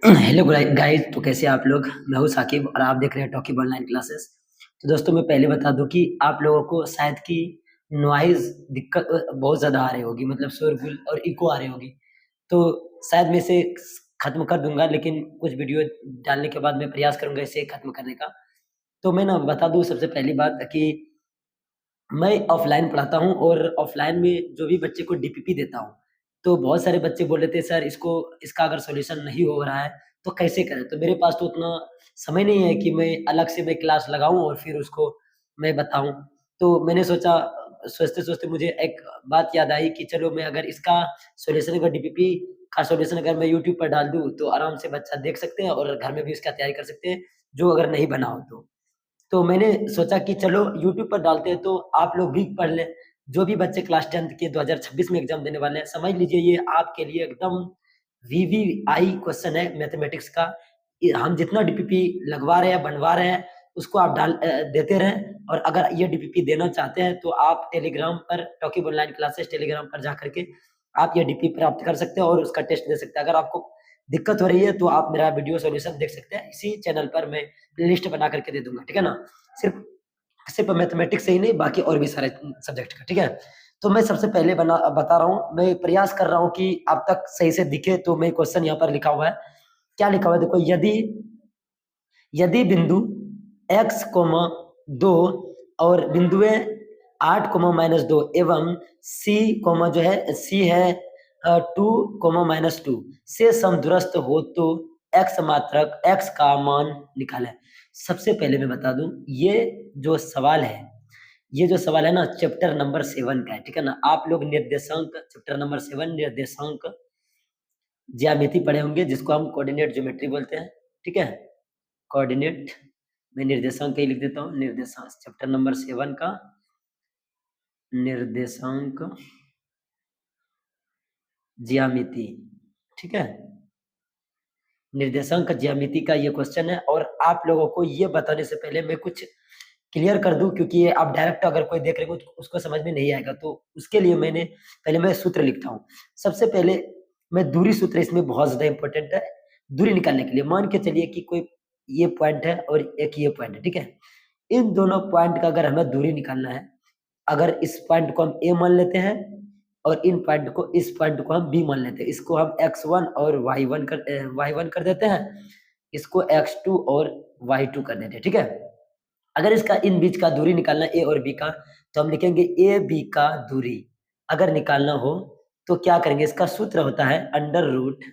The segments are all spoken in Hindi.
Hello guys. तो कैसे हैं आप लोग। मैं हूं साकिब और आप देख रहे हैं टॉकिब ऑनलाइन क्लासेस। तो दोस्तों मैं पहले बता दूं कि आप लोगों को शायद की नॉइज दिक्कत बहुत ज़्यादा आ रही होगी, मतलब शोरगुल और इको आ रही होगी। तो शायद मैं इसे ख़त्म कर दूंगा, लेकिन कुछ वीडियो डालने के बाद मैं प्रयास करूंगा इसे ख़त्म करने का। तो मैं ना बता दूं सबसे पहली बात कि मैं ऑफलाइन पढ़ाता हूँ और ऑफलाइन में जो भी बच्चे को डीपीपी देता हूँ, तो बहुत सारे बच्चे बोल रहे थे सर इसका अगर सॉल्यूशन नहीं हो रहा है तो कैसे करें? तो मेरे पास तो उतना समय नहीं है कि मैं अलग से मैं क्लास लगाऊँ और फिर उसको मैं बताऊँ। तो मैंने सोचा, सोचते-सोचते मुझे एक बात याद आई कि चलो मैं अगर इसका सॉल्यूशन, अगर डीपीपी का सॉल्यूशन अगर मैं यूट्यूब पर डाल दूँ तो आराम से बच्चा देख सकते हैं और घर में भी इसका तैयारी कर सकते हैं, जो अगर नहीं बना हो तो। तो मैंने सोचा कि चलो यूट्यूब पर डालते हैं तो आप लोग भी पढ़ लें। जो भी बच्चे क्लास 10th के 2026 में एग्ज़ाम देने वाले हैं, समझ लीजिए ये आपके लिए एकदम वीवीआई क्वेश्चन है मैथमेटिक्स का। ये हम जितना डीपीपी लगवा रहे हैं, बनवा रहे हैं, उसको आप देते रहें। और अगर ये डीपीपी देना चाहते हैं तो आप टेलीग्राम पर टॉकिब ऑनलाइन क्लासेस टेलीग्राम पर जा करके आप ये डीपी प्राप्त कर सकते हैं और उसका टेस्ट दे सकते हैं। अगर आपको दिक्कत हो रही है तो आप मेरा वीडियो सॉल्यूशन देख सकते हैं। इसी चैनल पर मैं प्लेलिस्ट बना करके दे दूँगा, ठीक है ना? सिर्फ़ सिर्फ़ मैथमेटिक्स से ही नहीं, बाकी और भी सारे सब्जेक्ट का, ठीक है? तो मैं सबसे पहले बता रहा हूँ, मैं प्रयास कर रहा हूँ कि आप तक सही से दिखे, तो मैं क्वेश्चन यहाँ पर लिखा हुआ है। क्या लिखा हुआ है देखो, यदि यदि बिंदु x, 2 और बिंदुएँ 8, -2 एवं c, जो है c है 2, -2 से समदूरस्थ हो तो x मात्रक x का मान निकालें। सबसे पहले मैं बता दूं, ये जो सवाल है ना चैप्टर नंबर 7 का है, ठीक है ना? आप लोग निर्देशांक चैप्टर नंबर 7 निर्देशांक ज्यामिति पढ़े होंगे, जिसको हम कोऑर्डिनेट ज्योमेट्री बोलते हैं, ठीक है? कोऑर्डिनेट, मैं निर्देशांक ही लिख देता हूँ। निर्देशांक चैप्टर नंबर 7 का निर्देशांक ज्यामिति, ठीक है? निर्देशांक ज्यामिति का ये क्वेश्चन है और आप लोगों को ये बताने से पहले मैं कुछ क्लियर कर दूं, क्योंकि ये आप डायरेक्ट अगर कोई देख रहे हो तो उसको समझ में नहीं आएगा। तो उसके लिए पहले मैं सूत्र लिखता हूँ। सबसे पहले मैं दूरी सूत्र, इसमें बहुत ज्यादा इंपॉर्टेंट है। दूरी निकालने के लिए मान के चलिए कि कोई ये पॉइंट है और एक ये पॉइंट है, ठीक है? इन दोनों पॉइंट का अगर हमें दूरी निकालना है, अगर इस पॉइंट को हम ए मान लेते हैं और इस पॉइंट को हम बी मान लेते हैं, इसको हम x1 और y1 कर देते हैं, इसको x2 और y2 कर देते हैं, ठीक है? अगर इसका इन बीच का दूरी निकालना है ए और बी का, तो हम लिखेंगे ए बी का दूरी अगर निकालना हो तो क्या करेंगे, इसका सूत्र होता है under root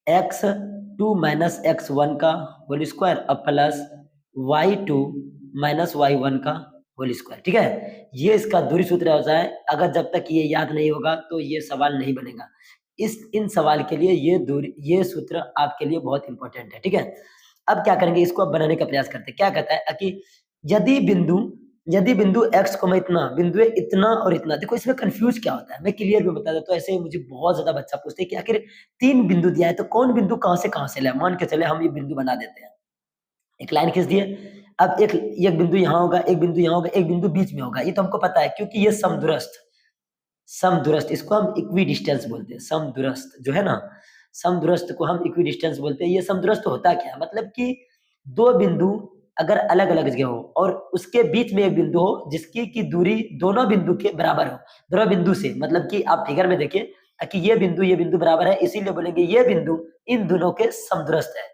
x2 minus x1 का होल स्क्वायर अब प्लस y2 माइनस y1 का होल स्क्वायर, ठीक है? ये इसका दूरी सूत्र होता है। अगर जब तक ये याद नहीं होगा तो ये सवाल नहीं बनेगा। इन सवाल के लिए ये सूत्र आपके लिए बहुत इंपॉर्टेंट है, ठीक है? अब क्या करेंगे, इसको अब बनाने का प्रयास करते हैं। क्या कहता है कि यदि बिंदु यदि बिंदु x, इतना बिंदु है, इतना और इतना। देखो इसमें कंफ्यूज क्या होता है, मैं क्लियर में बता देता हूँ। ऐसे ही मुझे बहुत ज्यादा बच्चा पूछते हैं कि आखिर 3 बिंदु दिया है तो कौन बिंदु कहाँ से ले? मान के चले हम ये बिंदु बना देते हैं, एक लाइन खींच दिए। अब एक बिंदु यहाँ होगा, एक बिंदु यहाँ होगा, एक बिंदु बीच में होगा। ये तो हमको पता है क्योंकि ये समदूरस्थ, इसको हम इक्वी डिस्टेंस बोलते हैं। समदूरस्थ जो है ना, समदूरस्थ को हम इक्वी डिस्टेंस बोलते हैं। ये समदूरस्थ होता क्या है, मतलब कि दो बिंदु अगर अलग अलग जगह हो और उसके बीच में एक बिंदु हो जिसकी की दूरी दोनों बिंदु के बराबर हो। दोनों बिंदु से मतलब कि आप फिगर में देखिए कि ये बिंदु बराबर है, इसीलिए बोलेंगे ये बिंदु इन दोनों के समदूरस्थ है।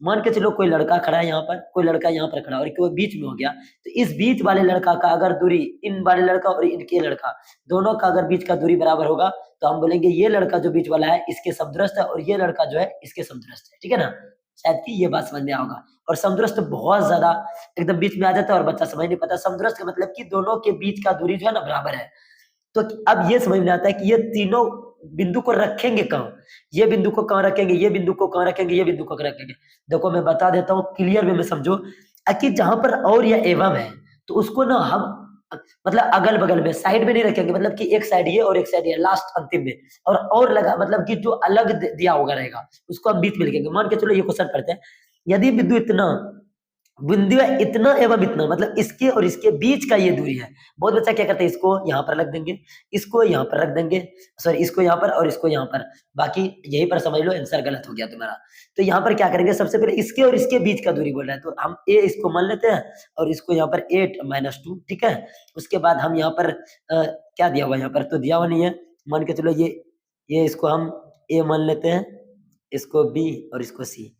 मान के चलो कोई लड़का खड़ा है यहाँ पर, कोई लड़का यहाँ पर खड़ा और कोई बीच में हो गया, तो इस बीच वाले लड़का का अगर दूरी, इन वाले लड़का और इनके लड़का दोनों का अगर बीच का दूरी बराबर होगा तो हम बोलेंगे ये लड़का जो बीच वाला है इसके समदूरस्थ है और ये लड़का जो है इसके समदूरस्थ है, ठीक है ना? शायद कि ये बात समझ में आया होगा। और समदूरस्थ बहुत ज्यादा एकदम बीच में आ जाता है और बच्चा समझ नहीं पाता। समदूरस्थ का मतलब कि दोनों के बीच का दूरी जो है ना बराबर है। तो अब ये समझ में आता है कि ये तीनों बिंदु को रखेंगे कहाँ? ये बिंदु को कहाँ रखेंगे, ये बिंदु को कहाँ रखेंगे, ये बिंदु को कहाँ रखेंगे? देखो मैं बता देता हूँ क्लियर वे में समझो कि जहां पर और या एवं है तो उसको ना हम मतलब अगल बगल में साइड में नहीं रखेंगे, मतलब कि एक साइड ये और एक साइड ये लास्ट अंतिम में, और लगा मतलब कि जो अलग दिया होगा रहेगा उसको हम बीच में लिखेंगे। मान के चलो ये क्वेश्चन पढ़ते हैं, यदि बिंदु इतना बिंदु है इतना एवं इतना, मतलब इसके और इसके बीच का ये दूरी है। बहुत बच्चा क्या करते हैं, इसको यहाँ पर रख देंगे, इसको यहाँ पर रख देंगे, सॉरी इसको यहाँ पर और इसको यहाँ पर, बाकी यहीं पर समझ लो आंसर गलत हो गया तुम्हारा। तो यहाँ पर क्या करेंगे, सबसे पहले इसके और इसके बीच का दूरी बोल रहा है, तो हम ए इसको मान लेते हैं और इसको यहाँ पर 8 - 2, ठीक है। उसके बाद हम यहाँ पर क्या दिया हुआ, यहाँ पर तो दिया हुआ नहीं है, मान के चलो ये इसको हम ए मान लेते हैं, इसको बी और इसको सी।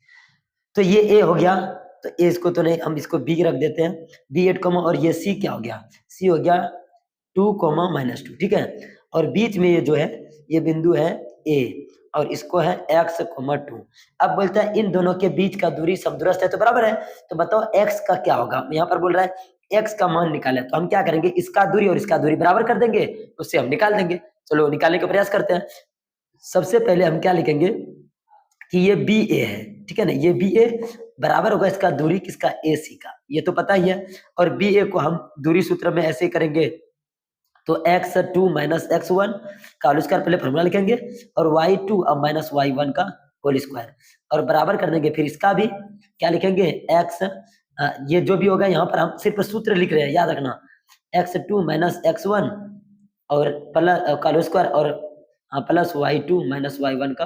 तो ये ए हो गया, तो ए इसको तो नहीं, हम इसको बी रख देते हैं, बी 8 कॉमा, और ये सी क्या हो गया, सी हो गया 2 कॉमा -2, ठीक है। और बीच में ये जो है ये बिंदु है ए और इसको है x, 2। अब बोलता है इन दोनों के बीच का दूरी समदूरस्थ है तो बराबर है, तो बताओ x का क्या होगा। यहाँ पर बोल रहा है x का मान निकाले, तो हम क्या करेंगे, इसका दूरी और इसका दूरी बराबर कर देंगे, उससे हम निकाल देंगे। चलो निकालने का प्रयास करते हैं। सबसे पहले हम क्या लिखेंगे कि ये बी ए है, ठीक है ना, ये बी ए बराबर होगा इसका दूरी किसका, ए सी का, ये तो पता ही है। और बी ए को हम दूरी सूत्र में ऐसे करेंगे, तो x2 - x1 का होल स्क्वायर पहले फॉर्मूला लिखेंगे, और y2 अब -y1 का होल स्क्वायर, और बराबर कर देंगे। फिर इसका भी क्या लिखेंगे, x, ये जो भी होगा यहाँ पर हम सिर्फ सूत्र लिख रहे हैं, याद रखना, x2 - x1 और प्लस का होल स्क्वायर, और प्लस y2 - y1 का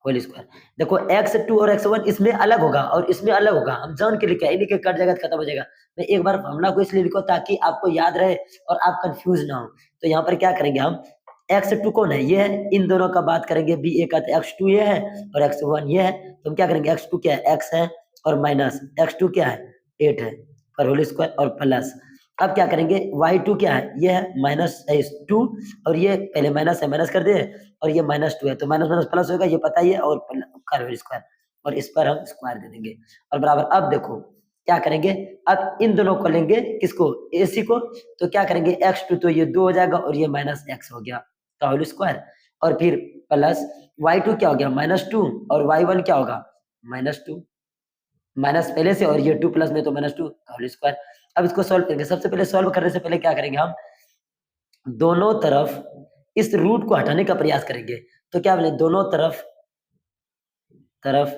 होल स्क्वायर। देखो x2 और x1 इसमें अलग होगा और इसमें अलग होगा, हम जान के लिखे, इन्हीं के कट जाएगा तो खत्म हो जाएगा। मैं एक बार फॉर्मूला को इसलिए लिखो ताकि आपको याद रहे और आप कंफ्यूज ना हो। तो यहाँ पर क्या करेंगे हम, x2 कौन है, ये है, इन दोनों का बात करेंगे, बी ए का, तो x2 ये है और x1 ये है, तो हम क्या करेंगे, x2 क्या है, x है, और माइनस x2 क्या है, 8 है, और होल स्क्वायर और प्लस। अब क्या करेंगे, y2 क्या है, ये है -2, और ये पहले माइनस है, माइनस कर दिए, और ये -2 है, तो माइनस माइनस प्लस होगा, ये पता ही है, और होल स्क्वायर, और इस पर हम स्क्वायर दे देंगे और बराबर। अब देखो क्या करेंगे, अब इन दोनों को लेंगे, किसको, AC को, तो क्या करेंगे, x2 तो ये 2 हो जाएगा, और ये -x हो गया का होल स्क्वायर, और फिर प्लस y2 क्या हो गया, -2, और y1 क्या होगा, -2, माइनस पहले से, और ये 2 प्लस में तो -2 का होल स्क्वायर। अब इसको सॉल्व करेंगे, सबसे पहले सॉल्व करने से पहले क्या करेंगे हम, दोनों तरफ इस रूट को हटाने का प्रयास करेंगे। तो क्या बोले, दोनों तरफ तरफ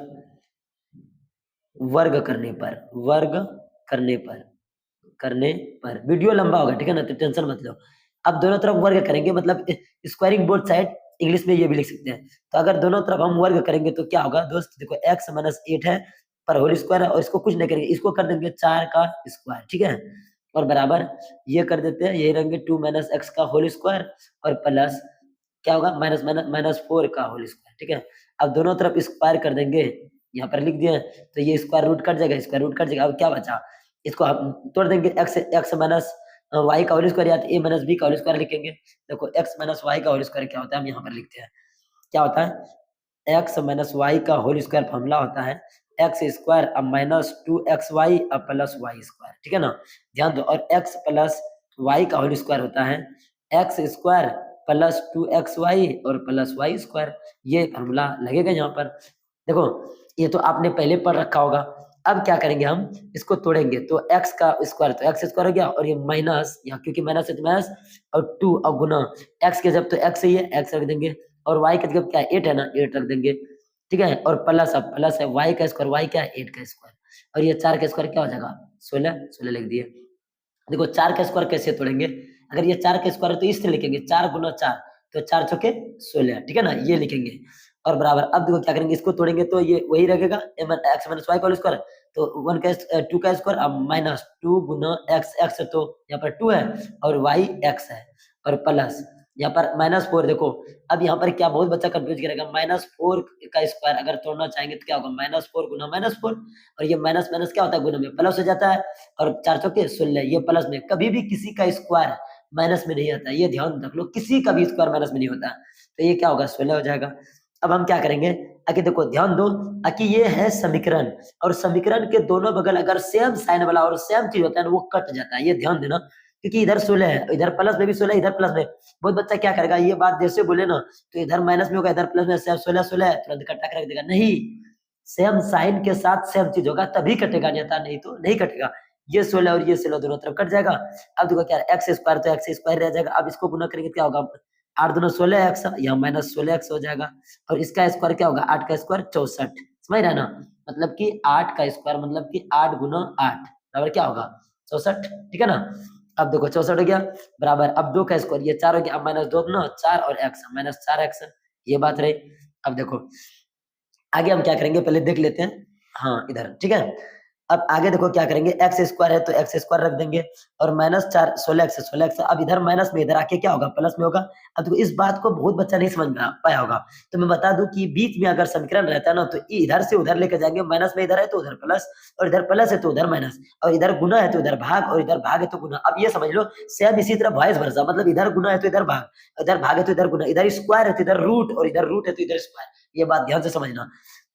वर्ग करने पर, वर्ग करने पर, करने पर, वीडियो लंबा होगा, ठीक है ना, तो टेंशन मत लो। अब दोनों तरफ वर्ग करेंगे, मतलब स्क्वायरिंग बोथ साइड, इंग्लिश में ये भी लिख सकते हैं। तो अगर दोनों तरफ हम वर्ग करेंगे तो क्या होगा दोस्त, देखो x - 8 है पर होल स्क्वायर है, और इसको कुछ नहीं करेंगे, इसको कर देंगे 4 का स्क्वायर, ठीक है, और बराबर ये कर देते हैं, ये रहेंगे 2 - x का होल स्क्वायर, और प्लस क्या होगा, -4 का होल स्क्वायर, ठीक है। अब दोनों तरफ स्क्वायर कर देंगे, यहाँ पर लिख दिए, तो ये स्क्वायर रूट कट जाएगा, स्क्वायर रूट कट जाएगा। अब क्या बचा, इसको हम तोड़ देंगे, x माइनस y का होल स्क्वायर, या तो a माइनस b का होल स्क्वायर लिखेंगे। देखो x माइनस y का होल स्क्वायर क्या होता है, हम यहाँ पर लिखते हैं, क्या होता है, x माइनस y का होल स्क्वायर फॉर्मूला होता है x स्क्वायर अब -2xy अब प्लस y स्क्वायर, ठीक है ना, ध्यान दो। और x प्लस y का होल स्क्वायर होता है x स्क्वायर प्लस 2xy और प्लस y स्क्वायर, ये फॉर्मूला लगेगा यहाँ पर। देखो ये तो आपने पहले पढ़ रखा होगा। अब क्या करेंगे, हम इसको तोड़ेंगे, तो x का स्क्वायर तो x स्क्वायर हो गया, और ये माइनस, यहाँ क्योंकि माइनस है तो माइनस, और 2 और गुना x के जब तो x ही है, x रख देंगे, और y का जब क्या है 8 है ना, 8 रख देंगे, ठीक है, और प्लस, अब प्लस है y का स्क्वायर, y क्या है 8 का स्क्वायर, और ये 4 का स्क्वायर क्या हो जाएगा 16, 16 लिख दिए। देखो 4 का स्क्वायर कैसे तोड़ेंगे, अगर ये 4 का स्क्वायर है तो इससे लिखेंगे 4 गुना 4, तो 4 चौके 16, ठीक है ना, ये लिखेंगे, और बराबर। अब देखो क्या करेंगे, इसको तोड़ेंगे तो ये वही रहेगा x माइनस वाई का होल स्क्वायर, तो 2 का स्क्वायर अब -2 गुना x तो यहाँ पर 2 है और y x है, और प्लस यहाँ पर -4। देखो अब यहाँ पर क्या, बहुत बच्चा कंफ्यूज करेगा, -4 का स्क्वायर अगर तोड़ना चाहेंगे तो क्या होगा, -4 गुना -4, और ये माइनस माइनस क्या होता है, गुना में प्लस हो जाता है, और 4 चौके 16, ये प्लस में, कभी भी किसी का स्क्वायर माइनस में नहीं आता, ये ध्यान रख लो, किसी का भी स्क्वायर माइनस में नहीं होता। तो ये क्या होगा 16 हो जाएगा। अब हम क्या करेंगे, आगे देखो ध्यान दो, कि ये है समीकरण, और समीकरण के दोनों बगल अगर सेम साइन वाला और सेम चीज होता है ना, वो कट जाता है, ये ध्यान देना, क्योंकि इधर 16 है, इधर प्लस में भी 16, इधर प्लस में। बहुत बच्चा क्या करेगा, ये बात जैसे बोले ना, तो इधर माइनस में होगा, इधर प्लस में, 16 16 है, तुरंत कटा के रख देगा, नहीं, सेम साइन के साथ सेम चीज होगा तभी कटेगा, नहीं तो नहीं कटेगा। ये 16 और ये 16 दोनों तरफ कट जाएगा। अब देखो क्या, एक्स स्क्वायर तो एक्स स्क्वायर रह जाएगा, अब इसको गुना करेंगे क्या होगा, 8 दूना 16 एक्स, यहाँ -16 एक्स हो जाएगा, और इसका स्क्वायर क्या होगा, 8 का स्क्वायर 64, समझ रहे हैं ना? मतलब कि 8 का स्क्वायर मतलब कि 8 गुना 8 बराबर क्या होगा 64, ठीक है ना? अब देखो 64 हो गया बराबर, अब 2 का स्क्वायर ये 4 हो गया, अब माइनस 2 अपना 4 और x माइनस 4x, ये बात रही। अब देखो आगे हम क्या करेंगे पहले देख लेते हैं। हाँ इधर ठीक है। अब आगे देखो क्या करेंगे, एक्स स्क्वायर है तो एक्स स्क्वायर रख देंगे और माइनस 4 16x। अब इधर माइनस में इधर आके क्या होगा प्लस में होगा। अब देखो इस बात को बहुत बच्चा नहीं समझ में पाया होगा, तो मैं बता दूं कि बीच में अगर समीकरण रहता है ना तो इधर से उधर लेकर जाएंगे, माइनस में इधर है तो उधर प्लस, और इधर प्लस है तो उधर माइनस, और इधर गुना है तो इधर भाग, और इधर भाग है तो गुना। अब ये समझ लो सेम इसी तरह वाइस वर्सा, मतलब इधर गुना है तो इधर भाग, इधर भाग है तो इधर गुना, इधर स्क्वायर है तो इधर रूट, और इधर रूट है तो इधर स्क्वायर। ये बात ध्यान से समझना,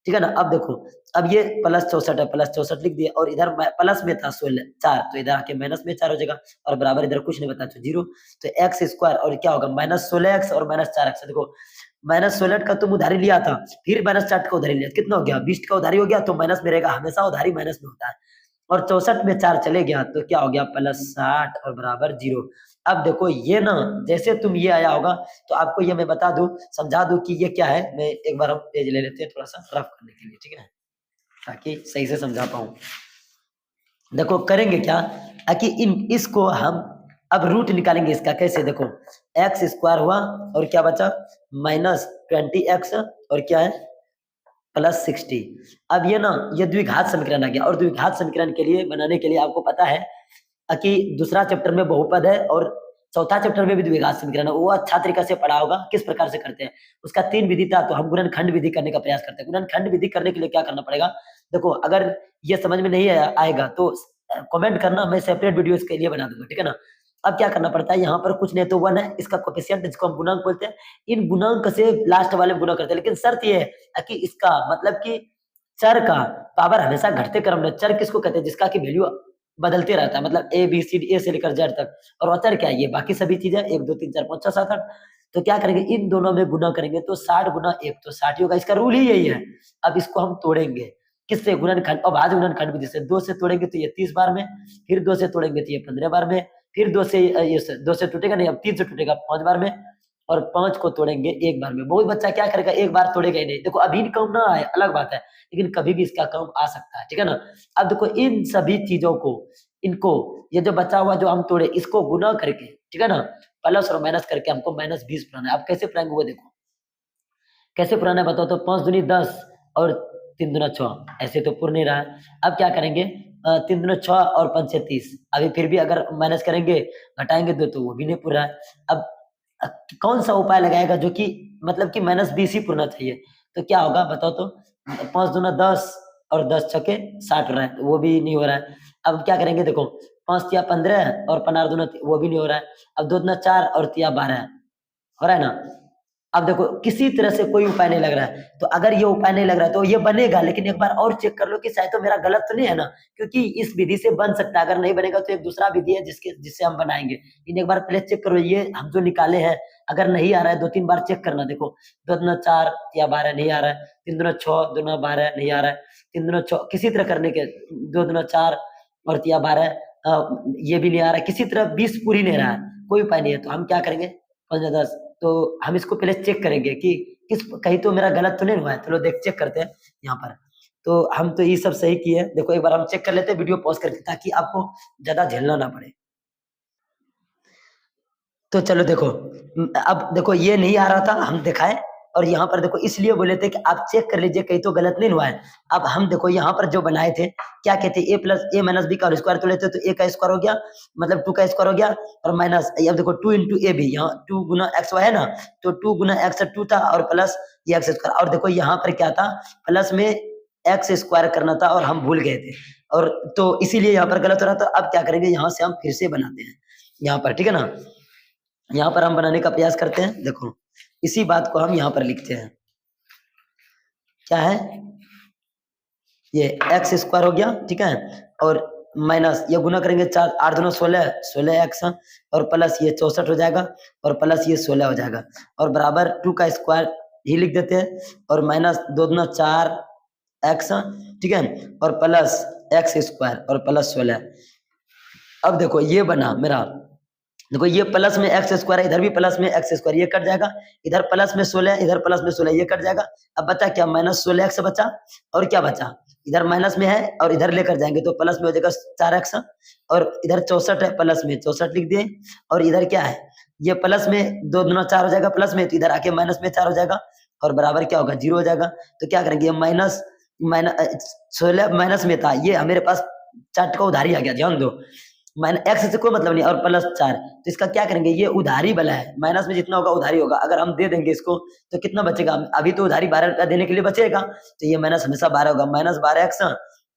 ठीक है ना? अब देखो अब ये प्लस 64 है, प्लस 64 लिख दिया, और इधर प्लस में था 16 4, तो इधर आके माइनस में 4 हो जाएगा, और बराबर इधर कुछ नहीं बता तो 0। तो एक्स स्क्वायर और क्या होगा माइनस 16x और माइनस 4x। देखो माइनस 16 का तुम उधारी लिया था, फिर माइनस 4 का उधारी लिया, कितना हो गया 20 का उधारी हो गया, तो माइनस में रहेगा, हमेशा उधारी माइनस में होता है। और 64 में 4 चले गया तो क्या हो गया प्लस 60 और बराबर 0। अब देखो ये ना जैसे तुम ये आया होगा तो आपको ये मैं बता दूं समझा दूं कि ये क्या है। मैं एक बार हम पेज ले लेते हैं थोड़ा सा रफ करने के लिए, ठीक है, ताकि सही से समझा पाऊं। देखो करेंगे क्या कि इन इसको हम अब रूट निकालेंगे इसका, कैसे देखो एक्स स्क्वायर हुआ और क्या बचा माइनस 20x और क्या है प्लस 60। अब ये ना ये द्विघात समीकरण आ गया, और द्विघात समीकरण के लिए बनाने के लिए आपको पता है कि दूसरा चैप्टर में बहुपद है और चौथा चैप्टर में भी द्विघात समीकरण है, वो अच्छा तरीका से पढ़ा होगा किस प्रकार से करते हैं। उसका 3 विधि था, तो हम गुणनखंड विधि करने का प्रयास करते हैं। गुणनखंड विधि करने के लिए क्या करना पड़ेगा, देखो अगर ये समझ में नहीं आएगा तो कमेंट करना, मैं सेपरेट वीडियो इसके लिए बना दूंगा, ठीक है ना? अब क्या करना पड़ता है, यहाँ पर कुछ नहीं तो 1 है, इसका कोफिशिएंट जिसको हम गुणांक बोलते हैं, इन गुणांक से लास्ट वाले में गुणा करते हैं, लेकिन शर्त ये है कि इसका मतलब कि चर का पावर हमेशा घटते क्रम में। चर किसको कहते हैं, जिसका की वैल्यू बदलते रहता है, मतलब A B C D A से लेकर जेड तक। और अचर क्या है, ये बाकी सभी चीजें 1 2 3 4 5 6 7 8। तो क्या करेंगे इन दोनों में गुना करेंगे तो 60 गुना 1 तो 60 होगा, इसका रूल ही यही है। अब इसको हम तोड़ेंगे किससे, गुणनखंड और भाज्य गुणनखंड विधि से। 2 से तोड़ेंगे तो ये 30 बार में, फिर 2 से तोड़ेंगे तो ये 15 बार में, फिर 2 से ये 2 से टूटेगा नहीं, अब 3 से टूटेगा 5 बार में, और 5 को तोड़ेंगे 1 बार में। बहुत बच्चा क्या करेगा एक बार तोड़ेगा ही नहीं। देखो अभी काम ना आए अलग बात है, लेकिन कभी भी इसका काम आ सकता है, ठीक है ना? अब देखो इन सभी चीजों को, इनको ये जो बचा हुआ जो हम तोड़े इसको गुना करके, ठीक है ना, प्लस और माइनस करके हमको माइनस 20 पुराना है। अब कैसे पुराएंगे वो देखो, कैसे पुराना है बताओ तो 5 दूनी 10 और 3 दूना 6, ऐसे तो पुर नहीं रहा है। अब क्या करेंगे 3 दूना 6 और 5 6 30, अभी फिर भी अगर माइनस करेंगे घटाएंगे तो वो भी नहीं पुर रहा है। अब अ, कौन सा उपाय लगाएगा जो कि मतलब कि माइनस 20 ही पुरना चाहिए, तो क्या होगा बताओ तो 5 दूना 10 और 10 छके 60 हो रहा है, तो वो भी नहीं हो रहा है। अब क्या करेंगे देखो 5 तिया 15 और 15 दूना वो भी नहीं हो रहा है। अब 2 दूना 4 और तिया 12 हो रहा है ना? अब देखो किसी तरह से कोई उपाय नहीं लग रहा है, तो अगर ये उपाय नहीं लग रहा है तो ये बनेगा, लेकिन एक बार और चेक कर लो कि शायद तो मेरा गलत तो नहीं है ना, क्योंकि इस विधि से बन सकता है। अगर नहीं बनेगा तो एक दूसरा विधि है जिससे हम बनाएंगे। लेकिन एक बार पहले चेक करो ये हम जो निकाले हैं, अगर नहीं आ रहा है 2-3 बार चेक करना। देखो 2 दूना 4 या 12 नहीं आ रहा है, 3 दूना 6 दूना 12 नहीं आ रहा है, 3 दूना 6 किसी तरह करने के 2 दूना 4 और तिया 12 ये भी नहीं आ रहा है, किसी तरह 20 पूरी नहीं रहा है, कोई उपाय नहीं है। तो हम क्या करेंगे 5 या 10, तो हम इसको पहले चेक करेंगे कि किस कहीं तो मेरा गलत तो नहीं हुआ है। चलो देख चेक करते हैं यहाँ पर। तो हम तो ये सब सही किए। देखो एक बार हम चेक कर लेते हैं वीडियो पॉज करके, ताकि आपको ज्यादा झेलना ना पड़े। तो चलो देखो अब देखो ये नहीं आ रहा था हम दिखाए, और यहाँ पर देखो इसलिए बोले थे कि आप चेक कर लीजिए कहीं तो गलत नहीं हुआ है। अब हम देखो यहाँ पर जो बनाए थे क्या कहते हैं, ए प्लस ए माइनस बी का स्क्वायर तो लेते तो ए का स्क्वायर हो गया, मतलब 2 का स्क्वायर हो गया, और माइनस अब देखो 2 इंटू ए बी, यहाँ 2 गुना एक्स है ना, तो 2 गुना एक्स 2 था और प्लस ये एक्स स्क्वायर। और देखो यहाँ पर क्या था, प्लस में एक्स स्क्वायर करना था और हम भूल गए थे, और तो इसीलिए यहाँ पर गलत हो रहा था। अब क्या करेंगे यहाँ से हम फिर से बनाते हैं यहाँ पर, ठीक है ना? यहाँ पर हम बनाने का प्रयास करते हैं। देखो इसी बात को हम यहाँ पर लिखते हैं, क्या है ये एक्स स्क्वायर हो गया, ठीक है, और माइनस ये गुना करेंगे 4 8 दूना 16 16 एक्स, और प्लस ये 64 हो जाएगा, और प्लस ये 16 हो जाएगा, और बराबर 2 का स्क्वायर ही लिख देते हैं, और माइनस 2 दूना 4 एक्स, ठीक है, और प्लस एक्स स्क्वायर और प्लस 16। अब देखो ये बना मेरा देखो ये प्लस में एक्स स्क्वायर है, इधर भी प्लस में एक्स स्क्वायर, ये कट जाएगा, इधर प्लस में 16, इधर प्लस में 16, ये कट जाएगा। अब बचा क्या, माइनस 16x बचा, और क्या बचा, इधर माइनस में है और इधर लेकर जाएंगे तो प्लस में हो जाएगा 4x, और इधर 64 है, प्लस में 64 लिख दिए, और इधर क्या है, ये प्लस में 2 दूना 4 हो जाएगा प्लस में, तो इधर आके माइनस में 4 हो जाएगा, और बराबर क्या होगा, 0 हो जाएगा। तो क्या करेंगे, माइनस 16 माइनस में था, ये मेरे पास चार्ट का उधारी आ गया, ध्यान दो, माइनस एक्स से कोई मतलब नहीं, और प्लस 4, तो इसका क्या करेंगे, ये उधारी वाला है, माइनस में जितना होगा उधारी होगा, अगर हम दे देंगे इसको तो कितना बचेगा, अभी तो उधारी 12 रुपया देने के लिए बचेगा, तो ये माइनस हमेशा 12 होगा, माइनस 12x,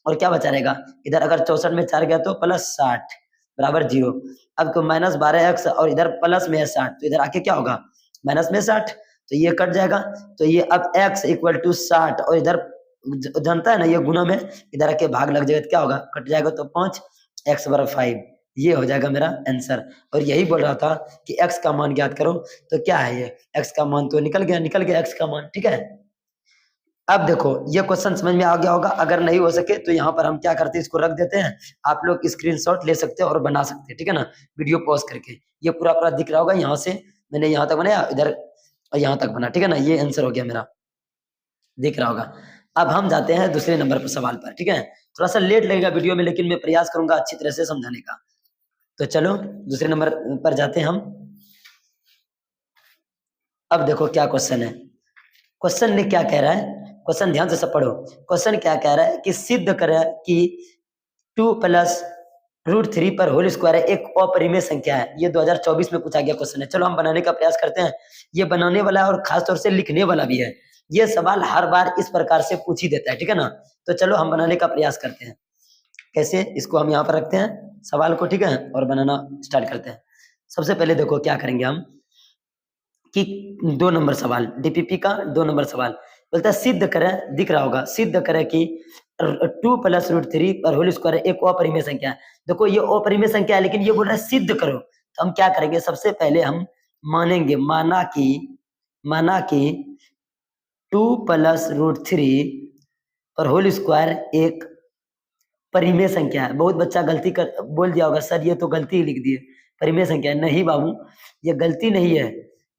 और क्या बचा रहेगा, इधर अगर 64 में 4 गया तो प्लस 60 बराबर 0। अब तो माइनस 12x और इधर प्लस में है 60, तो इधर आके क्या होगा, माइनस में 60, तो ये कट जाएगा, तो ये अब x इक्वल टू 60, और इधर जानता है ना ये गुना में, इधर आके भाग लग जाएगा तो क्या होगा, कट जाएगा, तो 5x बराबर 5, ये हो जाएगा मेरा आंसर। और यही बोल रहा था कि x का मान ज्ञात करो, तो क्या है ये, x का मान तो निकल गया x का मान, ठीक है। अब देखो ये क्वेश्चन समझ में आ गया होगा, अगर नहीं हो सके तो यहाँ पर हम क्या करते हैं, इसको रख देते हैं, आप लोग स्क्रीनशॉट ले सकते हैं और बना सकते हैं, ठीक है ना, वीडियो पॉज करके, ये पूरा पूरा दिख रहा होगा, यहाँ से मैंने यहाँ तक बनाया, इधर यहाँ तक बना, ठीक है ना, ये आंसर हो गया मेरा, दिख रहा होगा। अब हम जाते हैं दूसरे नंबर पर सवाल पर, ठीक है, थोड़ा सा लेट लगेगा वीडियो में, लेकिन मैं प्रयास करूंगा अच्छी तरह से समझाने का। तो चलो दूसरे नंबर पर जाते हैं हम। अब देखो क्या क्वेश्चन है, क्वेश्चन ने क्या कह रहा है, क्वेश्चन ध्यान से सब पढ़ो, क्वेश्चन क्या कह रहा है कि सिद्ध करें कि 2 प्लस रूट 3 पर होल स्क्वायर है एक अपरिमेय संख्या है। ये 2024 में पूछा गया क्वेश्चन है, चलो हम बनाने का प्रयास करते हैं। ये बनाने वाला है और खासतौर से लिखने वाला भी है, ये सवाल हर बार इस प्रकार से पूछ ही देता है, ठीक है ना। तो चलो हम बनाने का प्रयास करते हैं, कैसे, इसको हम यहाँ पर रखते हैं सवाल को, ठीक है, और बनाना स्टार्ट करते हैं। सबसे पहले देखो क्या करेंगे हम कि 2 नंबर सवाल, डीपीपी का 2 नंबर सवाल बोलता है सिद्ध करें, दिख रहा होगा, सिद्ध करें कि 2 प्लस रूट 3 पर होल स्क्वायर एक अपरिमेय संख्या है। देखो ये अपरिमेय संख्या है, लेकिन ये बोल रहा है सिद्ध करो, तो हम क्या करेंगे, सबसे पहले हम मानेंगे, माना कि 2 प्लस रूट 3 पर होल स्क्वायर एक परिमेय संख्या है। बहुत बच्चा गलती कर बोल दिया होगा, सर ये तो गलती ही लिख दिए, परिमेय संख्या है। नहीं बाबू, ये गलती नहीं है,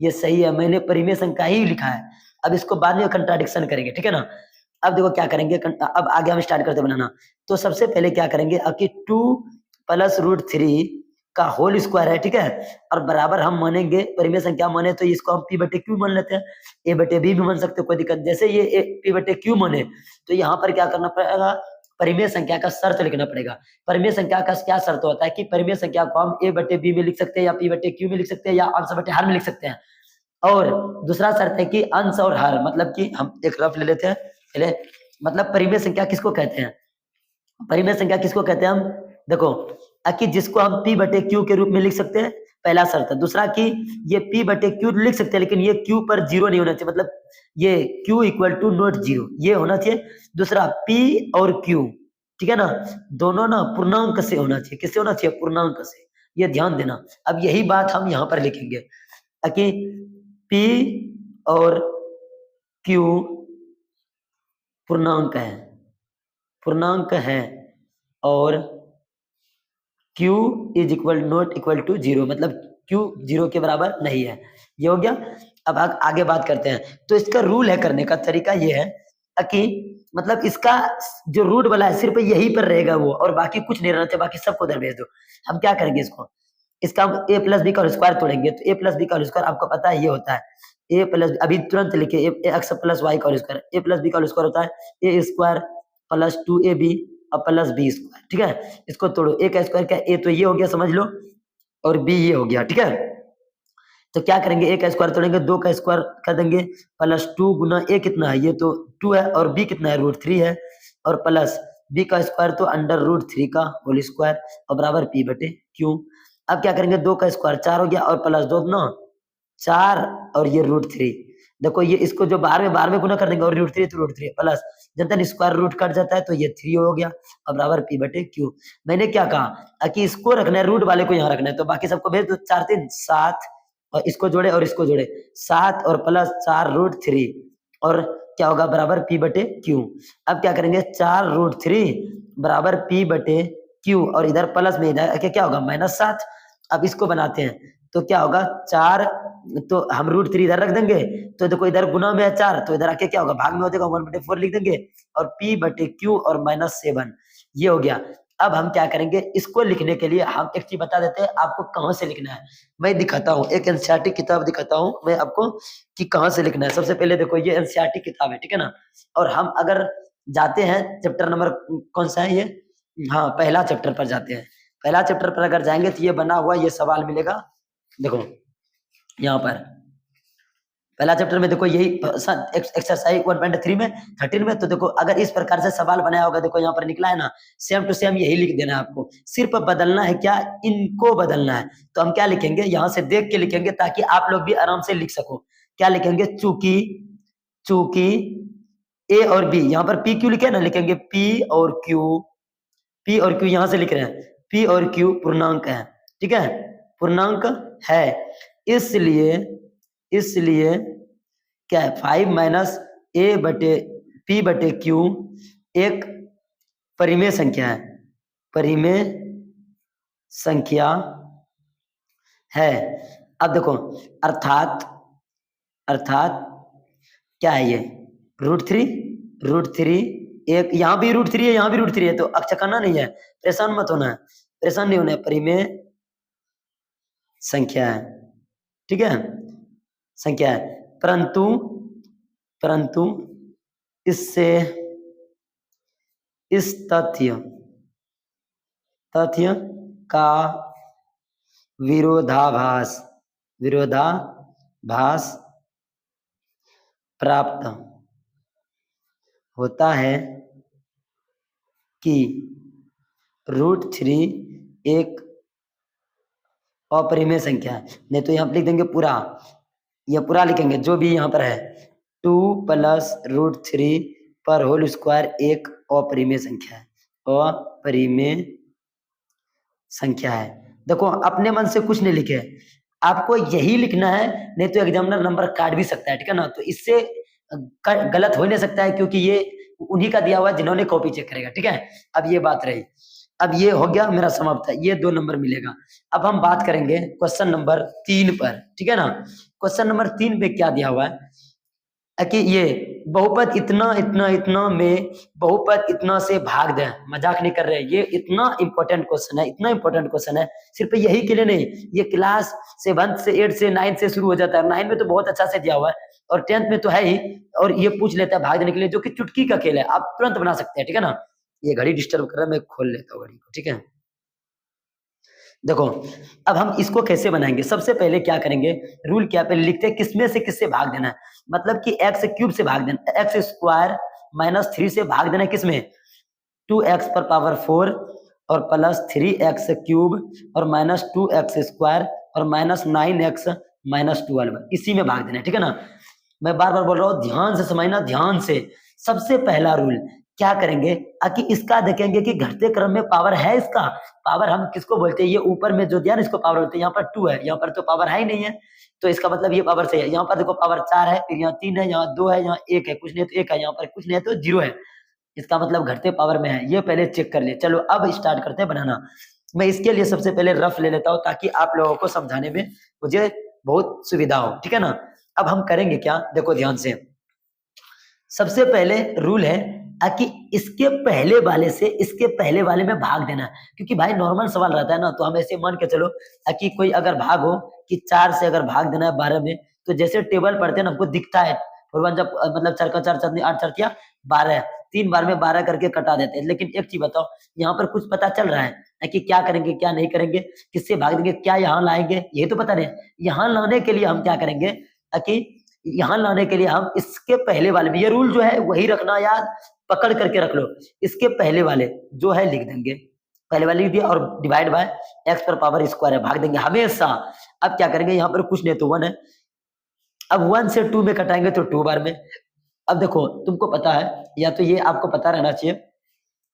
ये सही है, मैंने परिमेय संख्या ही लिखा है। अब इसको बाद में कंट्राडिक्शन करेंगे, ठीक है ना। अब देखो क्या करेंगे, अब आगे हम स्टार्ट करते बनाना। तो सबसे पहले क्या करेंगे, अब कि 2 प्लस रूट 3 का होल स्क्वायर है, ठीक है, और बराबर हम मानेंगे, परिमेय संख्या माने तो इसको हम p बटे क्यू मान लेते हैं, a बटे b भी मान सकते हो, कोई दिक्कत। जैसे ये p बटे क्यू माने तो यहाँ पर क्या करना पड़ेगा, परिमेय संख्या का शर्त लिखना पड़ेगा। परिमेय संख्या का क्या शर्त होता है कि परिमेय संख्या को हम a बटे b में लिख सकते हैं, या p बटे q में लिख सकते हैं, या अंश बटे हर में लिख सकते हैं। और दूसरा शर्त है कि अंश और हर, मतलब कि हम एक रफ ले लेते हैं पहले, मतलब परिमेय संख्या किसको कहते हैं, परिमेय संख्या किसको कहते हैं हम, देखो कि जिसको हम p बटे q के रूप में लिख सकते हैं, पहला शर्त है। दूसरा कि ये p बटे q लिख सकते हैं, लेकिन ये q पर 0 नहीं होना चाहिए, मतलब ये q इक्वल टू नॉट 0, ये होना चाहिए। दूसरा p और q, ठीक है ना, दोनों ना पूर्णांक से होना चाहिए, किससे होना चाहिए, पूर्णांक से, ये ध्यान देना। अब यही बात हम यहाँ पर लिखेंगे कि p और q पूर्णांक है और q is equal not equal to 0, मतलब q 0 के बराबर नहीं है, ये हो गया। अब आगे बात करते हैं। तो इसका रूल है, करने का तरीका ये है कि मतलब इसका जो रूट वाला है सिर्फ यही पर रहेगा वो, और बाकी कुछ नहीं रहना चाहिए, बाकी सबको उधर भेज दो। हम क्या करेंगे, इसको इसका ए प्लस बी का स्क्वायर तोड़ेंगे, तो ए प्लस बी का स्क्वायर आपको पता है ये होता है ए प्लस, अभी तुरंत लिखे एक्स प्लस वाई का स्क्वायर, ए प्लस बी का स्क्वायर होता है ए स्क्वायर प्लस 2ab और प्लस बी स्क्वायर, ठीक है। इसको तोड़ो, ए का स्क्वायर क्या, ए तो ये हो गया समझ लो, और बी ये हो गया, ठीक है। तो क्या करेंगे, ए का स्क्वायर तोड़ेंगे, 2 का स्क्वायर कर देंगे, प्लस 2 गुना ए कितना है, ये तो 2 है, और बी कितना है, रूट 3 है, और प्लस बी का स्क्वायर तो अंडर रूट 3 का होल स्क्वायर, और बराबर p बटे क्यू। अब क्या करेंगे, 2 का स्क्वायर 4 हो गया, और प्लस 2 ना 4, और ये रूट 3। देखो ये इसको जो बार में गुना कर देंगे, और रूट 3 तो रूट 3 प्लस जब स्क्वायर रूट कट जाता है तो ये 3 हो गया, और बराबर p बटे क्यू। मैंने क्या कहा कि इसको रखना है, रूट वाले को यहाँ रखना है, तो बाकी सबको भेज दो, 4 3 7, और इसको जोड़े और इसको जोड़े, 7 और प्लस 4 रूट 3, और क्या होगा, बराबर p बटे क्यू। अब क्या करेंगे, 4 रूट 3 बराबर p बटे क्यू, और इधर प्लस में इधर क्या होगा, -7। अब इसको बनाते हैं तो क्या होगा 4, तो हम √3 इधर रख देंगे, तो देखो इधर गुना में है 4, तो इधर आके क्या होगा भाग में हो जाएगा 1/4 लिख देंगे, और p/q और -7 ये हो गया। अब हम क्या करेंगे, इसको लिखने के लिए हम एक चीज बता देते हैं आपको कहाँ से लिखना है। मैं दिखाता हूँ, एक एनसीईआरटी किताब दिखाता हूँ मैं आपको कि कहाँ से लिखना है। सबसे पहले देखो ये एनसीईआरटी किताब है, ठीक है ना, और हम अगर जाते हैं चैप्टर नंबर कौन सा है ये, हाँ पहला चैप्टर पर जाते हैं। पहला चैप्टर पर अगर जाएंगे तो ये बना हुआ ये सवाल मिलेगा, देखो यहाँ पर पहला चैप्टर में देखो यही एक्सरसाइज 1.3 में 13 में, तो देखो अगर इस प्रकार से सवाल बनाया होगा, देखो यहाँ पर निकला है ना, सेम टू सेम यही लिख देना है आपको, सिर्फ बदलना है क्या, इनको बदलना है। तो हम क्या लिखेंगे, यहाँ से देख के लिखेंगे ताकि आप लोग भी आराम से लिख सको। क्या लिखेंगे, चूंकि चूंकि ए और बी, यहाँ पर पी क्यू लिखे ना, लिखेंगे पी और क्यू यहाँ से लिख रहे हैं, पी और क्यू पूर्णांक है, ठीक है, पूर्णांक है, इसलिए क्या है 5 - a/p/q एक परिमेय संख्या है, परिमेय संख्या है। अब देखो अर्थात क्या है ये √3 एक, यहाँ भी √3 है, यहाँ भी √3 है, तो अचकना नहीं है, परेशान मत होना है, परेशान नहीं होना है, परिमेय संख्या है, ठीक है, संख्या है। परंतु इससे इस तथ्य का विरोधाभास प्राप्त होता है कि √3 एक अपरिमेय संख्या है। नहीं तो यहाँ पर लिख देंगे पूरा, यह पूरा लिखेंगे जो भी यहाँ पर है, 2 + √3 पर होल स्क्वायर एक अपरिमेय संख्या है, अपरिमेय संख्या है। देखो अपने मन से कुछ नहीं लिखे, आपको यही लिखना है, नहीं तो एग्जामिनर नंबर काट भी सकता है, ठीक है ना, तो इससे गलत हो नहीं सकता है, क्योंकि ये उन्हीं का दिया हुआ है जिन्होंने कॉपी चेक करेगा, ठीक है। अब ये बात रही, अब ये हो गया मेरा समाप्त है, ये 2 नंबर मिलेगा। अब हम बात करेंगे क्वेश्चन नंबर 3 पर, ठीक है ना। क्वेश्चन नंबर 3 पे क्या दिया हुआ है कि ये बहुपद इतना में बहुपद इतना से भाग दें, मजाक नहीं कर रहे, ये इतना इंपॉर्टेंट क्वेश्चन है, सिर्फ यही के लिए नहीं, ये क्लास 7 से 8 से 9 से शुरू हो जाता है, 9 में तो बहुत अच्छा से दिया हुआ है, और 10th में तो है ही, और ये पूछ लेता है भाग देने के लिए, जो कि चुटकी का खेल है, आप तुरंत बना सकते हैं, ठीक है ना। ये घड़ी डिस्टर्ब कर रहा है, मैं खोल लेता हूँ घड़ी को, ठीक है। देखो अब हम इसको कैसे बनाएंगे, सबसे पहले क्या करेंगे, रूल क्या पहले लिखते हैं, किसमें से किससे भाग देना है, मतलब कि x³ से भाग देना, x² - 3 से भाग देना है, किसमें 2x⁴ और +3x³ और -2x² और -9x - 12, इसी में भाग देना है, ठीक है ना। मैं बार बार बोल रहा हूँ, ध्यान से समझना, ध्यान से। सबसे पहला रूल क्या करेंगे कि इसका देखेंगे कि घटते क्रम में पावर है, इसका पावर हम किसको बोलते हैं, ये ऊपर में जो दिया ना इसको पावर बोलते हैं, यहाँ पर 2 है, यहाँ पर तो पावर है ही नहीं है, तो इसका मतलब ये पावर सही है। यहाँ पर देखो पावर 4 है, फिर यहाँ 3 है, यहाँ 2 है, यहाँ 1 है, कुछ नहीं तो 1 है, यहाँ पर कुछ नहीं है तो 0 है, इसका मतलब घटते पावर में है, ये पहले चेक कर ले। चलो अब स्टार्ट करते हैं बनाना। मैं इसके लिए सबसे पहले रफ ले लेता हूँ ताकि आप लोगों को समझाने में मुझे बहुत सुविधा हो, ठीक है ना। अब हम करेंगे क्या, देखो ध्यान से, सबसे पहले रूल है कि इसके पहले वाले से इसके पहले वाले में भाग देना है, क्योंकि भाई नॉर्मल सवाल रहता है ना, तो हम ऐसे मान के चलो कि कोई अगर भाग हो कि 4 से अगर भाग देना है 12 में, तो जैसे टेबल पढ़ते हैं ना हमको दिखता है, और जब मतलब 4 का 4 चार 8 4 या 12, 3 बार में 12 करके कटा देते हैं। लेकिन एक चीज बताओ, यहाँ पर कुछ पता चल रहा है कि क्या करेंगे क्या नहीं करेंगे, किससे भाग देंगे, क्या यहाँ लाएंगे, ये तो पता नहीं। यहाँ लाने के लिए हम क्या करेंगे कि यहाँ लाने के लिए हम इसके पहले वाले में, ये रूल जो है वही रखना याद, पकड़ करके रख लो, इसके पहले वाले जो है लिख देंगे, पहले वाले लिख दिया, और डिवाइड बाय x⁴ है, भाग देंगे हमेशा। अब क्या करेंगे, यहाँ पर कुछ नहीं तो 1 है, अब 1 से 2 में कटाएंगे तो 2 बार में। अब देखो तुमको पता है, या तो ये आपको पता रहना चाहिए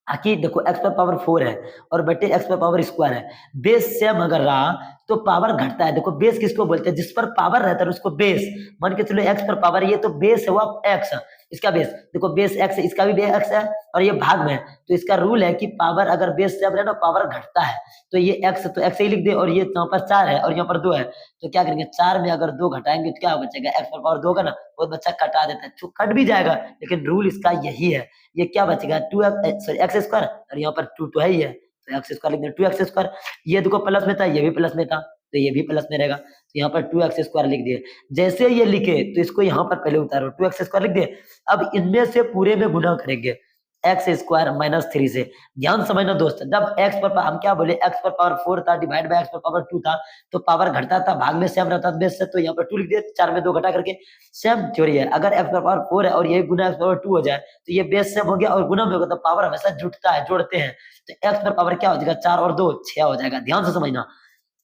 कि देखो x⁴ है और बटे x⁴ है, बेस सेम अगर रहा तो पावर घटता है। देखो बेस किसको बोलते हैं, जिस पर पावर रहता है उसको बेस, मान के चलो x पर पावर, ये तो बेस हुआ x, इसका बेस देखो, बेस x है, इसका भी बेस x है और ये भाग में है, तो इसका रूल है कि पावर अगर बेस सेम रहे ना पावर घटता है, तो ये x तो x ही लिख दे, और ये यहाँ पर 4 है और यहाँ पर 2 है, तो क्या करेंगे 4 में अगर 2 घटाएंगे तो क्या बचेगा, x पर पावर 2 होगा ना, वो बच्चा कटा देता है, तो कट भी जाएगा, लेकिन रूल इसका यही है, ये क्या बचेगा 2x स्क्वायर, और यहाँ पर 2 तो है ही है, तो एक्स स्क्वायर लिख दें 2x स्क्वायर, ये देखो प्लस में था, ये भी प्लस में था, तो ये भी प्लस में रहेगा, तो यहाँ पर 2x स्क्वायर लिख दिए। जैसे ये लिखे तो इसको यहाँ पर पहले उतारो, 2x स्क्वायर लिख दिए। अब इनमें से पूरे में गुना करेंगे एक्स स्क्वायर माइनस 3 से। ध्यान समझना दोस्त, जब एक्स पर हम क्या बोले, एक्स पर पावर 4 था डिवाइड बाय एक्स पर पावर 2 था, तो पावर घटता था, भाग में सेम रहता था बेस से, तो यहाँ पर 2 लिख दिए, 4 में 2 घटा करके। सेम थ्योरी है, अगर एक्स पर पावर 4 है और ये गुना एक्स पर पावर 2 हो जाए, तो ये बेस सेम हो गया और गुना में होगा, तो पावर हमेशा जुटता है, जोड़ते हैं, तो एक्स पर पावर क्या हो जाएगा 4 और 2 6 हो जाएगा। ध्यान से समझना।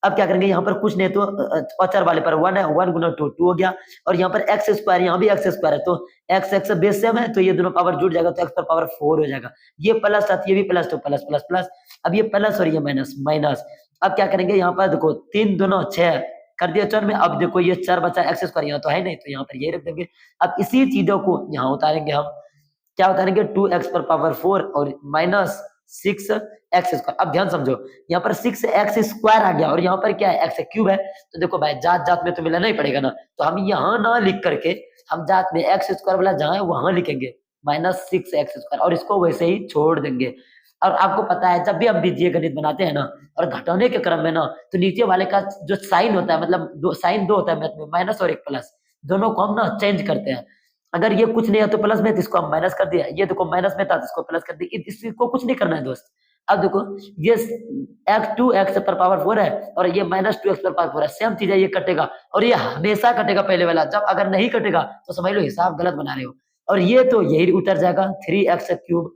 अब क्या करेंगे, यहाँ पर कुछ नहीं तो औचर वाले पर 1 है, 1 गुना 2 2 हो गया, और यहाँ पर एक्स स्क्वायर, यहाँ भी एक्स स्क्वायर है, तो एक्स एक्स बेस सेम है, तो ये दोनों पावर जुड़ जाएगा, तो एक्स पर पावर 4 हो जाएगा। ये प्लस था, ये भी प्लस, तो प्लस प्लस प्लस, अब ये प्लस और ये माइनस माइनस। अब क्या करेंगे, यहाँ पर देखो 3 दोनों 6 कर दिया चर में, अब देखो ये 4 बचा एक्स स्क्वायर, यहाँ तो है नहीं, तो यहाँ पर ये रख देंगे। अब इसी चीजों को यहाँ उतारेंगे हम, क्या उतारेंगे 2x पर पावर 4 और माइनस 6 एक्स स्क्वायर। अब ध्यान समझो, यहाँ पर 6 एक्स स्क्वायर आ गया और यहाँ पर क्या है एक्स क्यूब है, तो देखो भाई जात जात में तो मिलाना ही पड़ेगा ना, तो हम यहाँ ना लिख करके हम जात में एक्स स्क्वायर वाला जहाँ है वहां लिखेंगे माइनस 6 एक्स स्क्वायर, और इसको वैसे ही छोड़ देंगे। और आपको पता है जब भी हम बीजीय गणित बनाते हैं ना, और घटाने के क्रम में ना, तो नीचे वाले का जो साइन होता है, मतलब दो साइन दो होता है मैथ में, माइनस और एक प्लस, दोनों को हम ना चेंज करते हैं। अगर ये कुछ नहीं है तो प्लस में, तो इसको हम माइनस कर दिया, ये देखो माइनस में था तो इसको प्लस कर दिया, इसको कुछ नहीं करना है दोस्त। अब देखो ये एक्स 2x पर पावर 4 है और ये माइनस 2x पर पावर 4 है, सेम चीज है, ये कटेगा और ये हमेशा कटेगा पहले वाला, जब अगर नहीं कटेगा तो समझ लो हिसाब गलत बना रहे हो, और ये तो यही उतर जाएगा 3x क्यूब,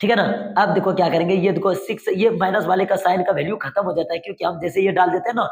ठीक है ना। अब देखो क्या करेंगे, ये देखो 6, ये माइनस वाले का साइन का वैल्यू खत्म हो जाता है, क्योंकि हम जैसे ये डाल देते हैं ना,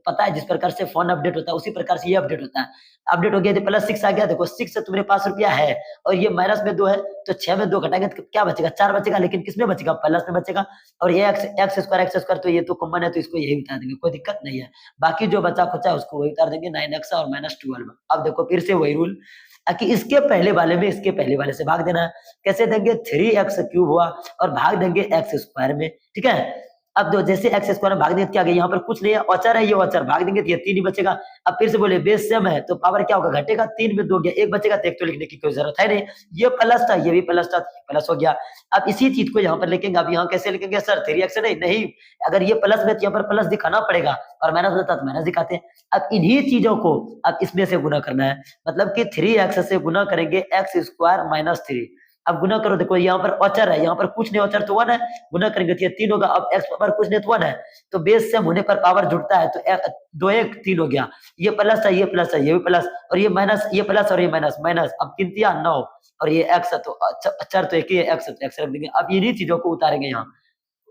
पता है जिस प्रकार से फोन अपडेट होता है उसी प्रकार से ये अपडेट होता है। अपडेट हो गया तो प्लस 6 आ गया, देखो 6 से तुम्हारे पास रुपया है और ये माइनस में 2 है, तो 6 में 2 घटाएंगे तो क्या बचेगा 4 बचेगा, लेकिन किसमें बचेगा प्लस में बचेगा, और ये एक्स स्क्वायर तो ये तो कॉमन है, तो इसको यही उतार देंगे, कोई दिक्कत नहीं है। बाकी जो बचा खुचा है उसको वही उतार देंगे 9x और माइनस 12। अब देखो फिर से वही रूल कि इसके पहले वाले में इसके पहले वाले से भाग देना है। कैसे देंगे, 3x क्यूब हुआ और भाग देंगे एक्स स्क्वायर में, ठीक है। अब दो जैसे एक्स स्क्वायर में भाग देंगे क्या गया, यहाँ पर कुछ नहीं है, औचर है, ये औचर भाग देंगे तो ये 3 ही बचेगा। अब फिर से बोले बेस सेम है तो पावर क्या होगा घटेगा, 3 में 2 गया, 1 बचेगा, तो 1 तो लिखने की कोई जरूरत है नहीं, ये प्लस था ये भी प्लस था, प्लस हो गया। अब इसी चीज को यहाँ पर लिखेंगे, अब यहाँ कैसे लिखेंगे सर 3x नहीं, नहीं अगर ये प्लस में तो यहाँ पर प्लस दिखाना पड़ेगा, और माइनस होता तो माइनस दिखाते हैं। अब इन्हीं चीजों को अब इसमें से गुना करना है, मतलब कि 3x से गुना करेंगे एक्स स्क्वायर माइनस 3। अब गुना करो, देखो यहाँ पर औचर है, यहाँ पर कुछ नहीं औचर तो 1 है, गुना करेंगे तो ये 3 होगा। अब एक्स पर कुछ नहीं तो 1 है, तो बेस सेम होने पर पावर जुड़ता है, तो 2 1 3 हो गया, ये प्लस है ये प्लस है, ये भी प्लस और ये माइनस, ये प्लस और ये माइनस माइनस, अब 3 3 9 और ये एक्स है, तो अचर तो एक ही है, एक्स तो एक्स रख देंगे। अब इन्हीं चीजों को उतारेंगे यहाँ,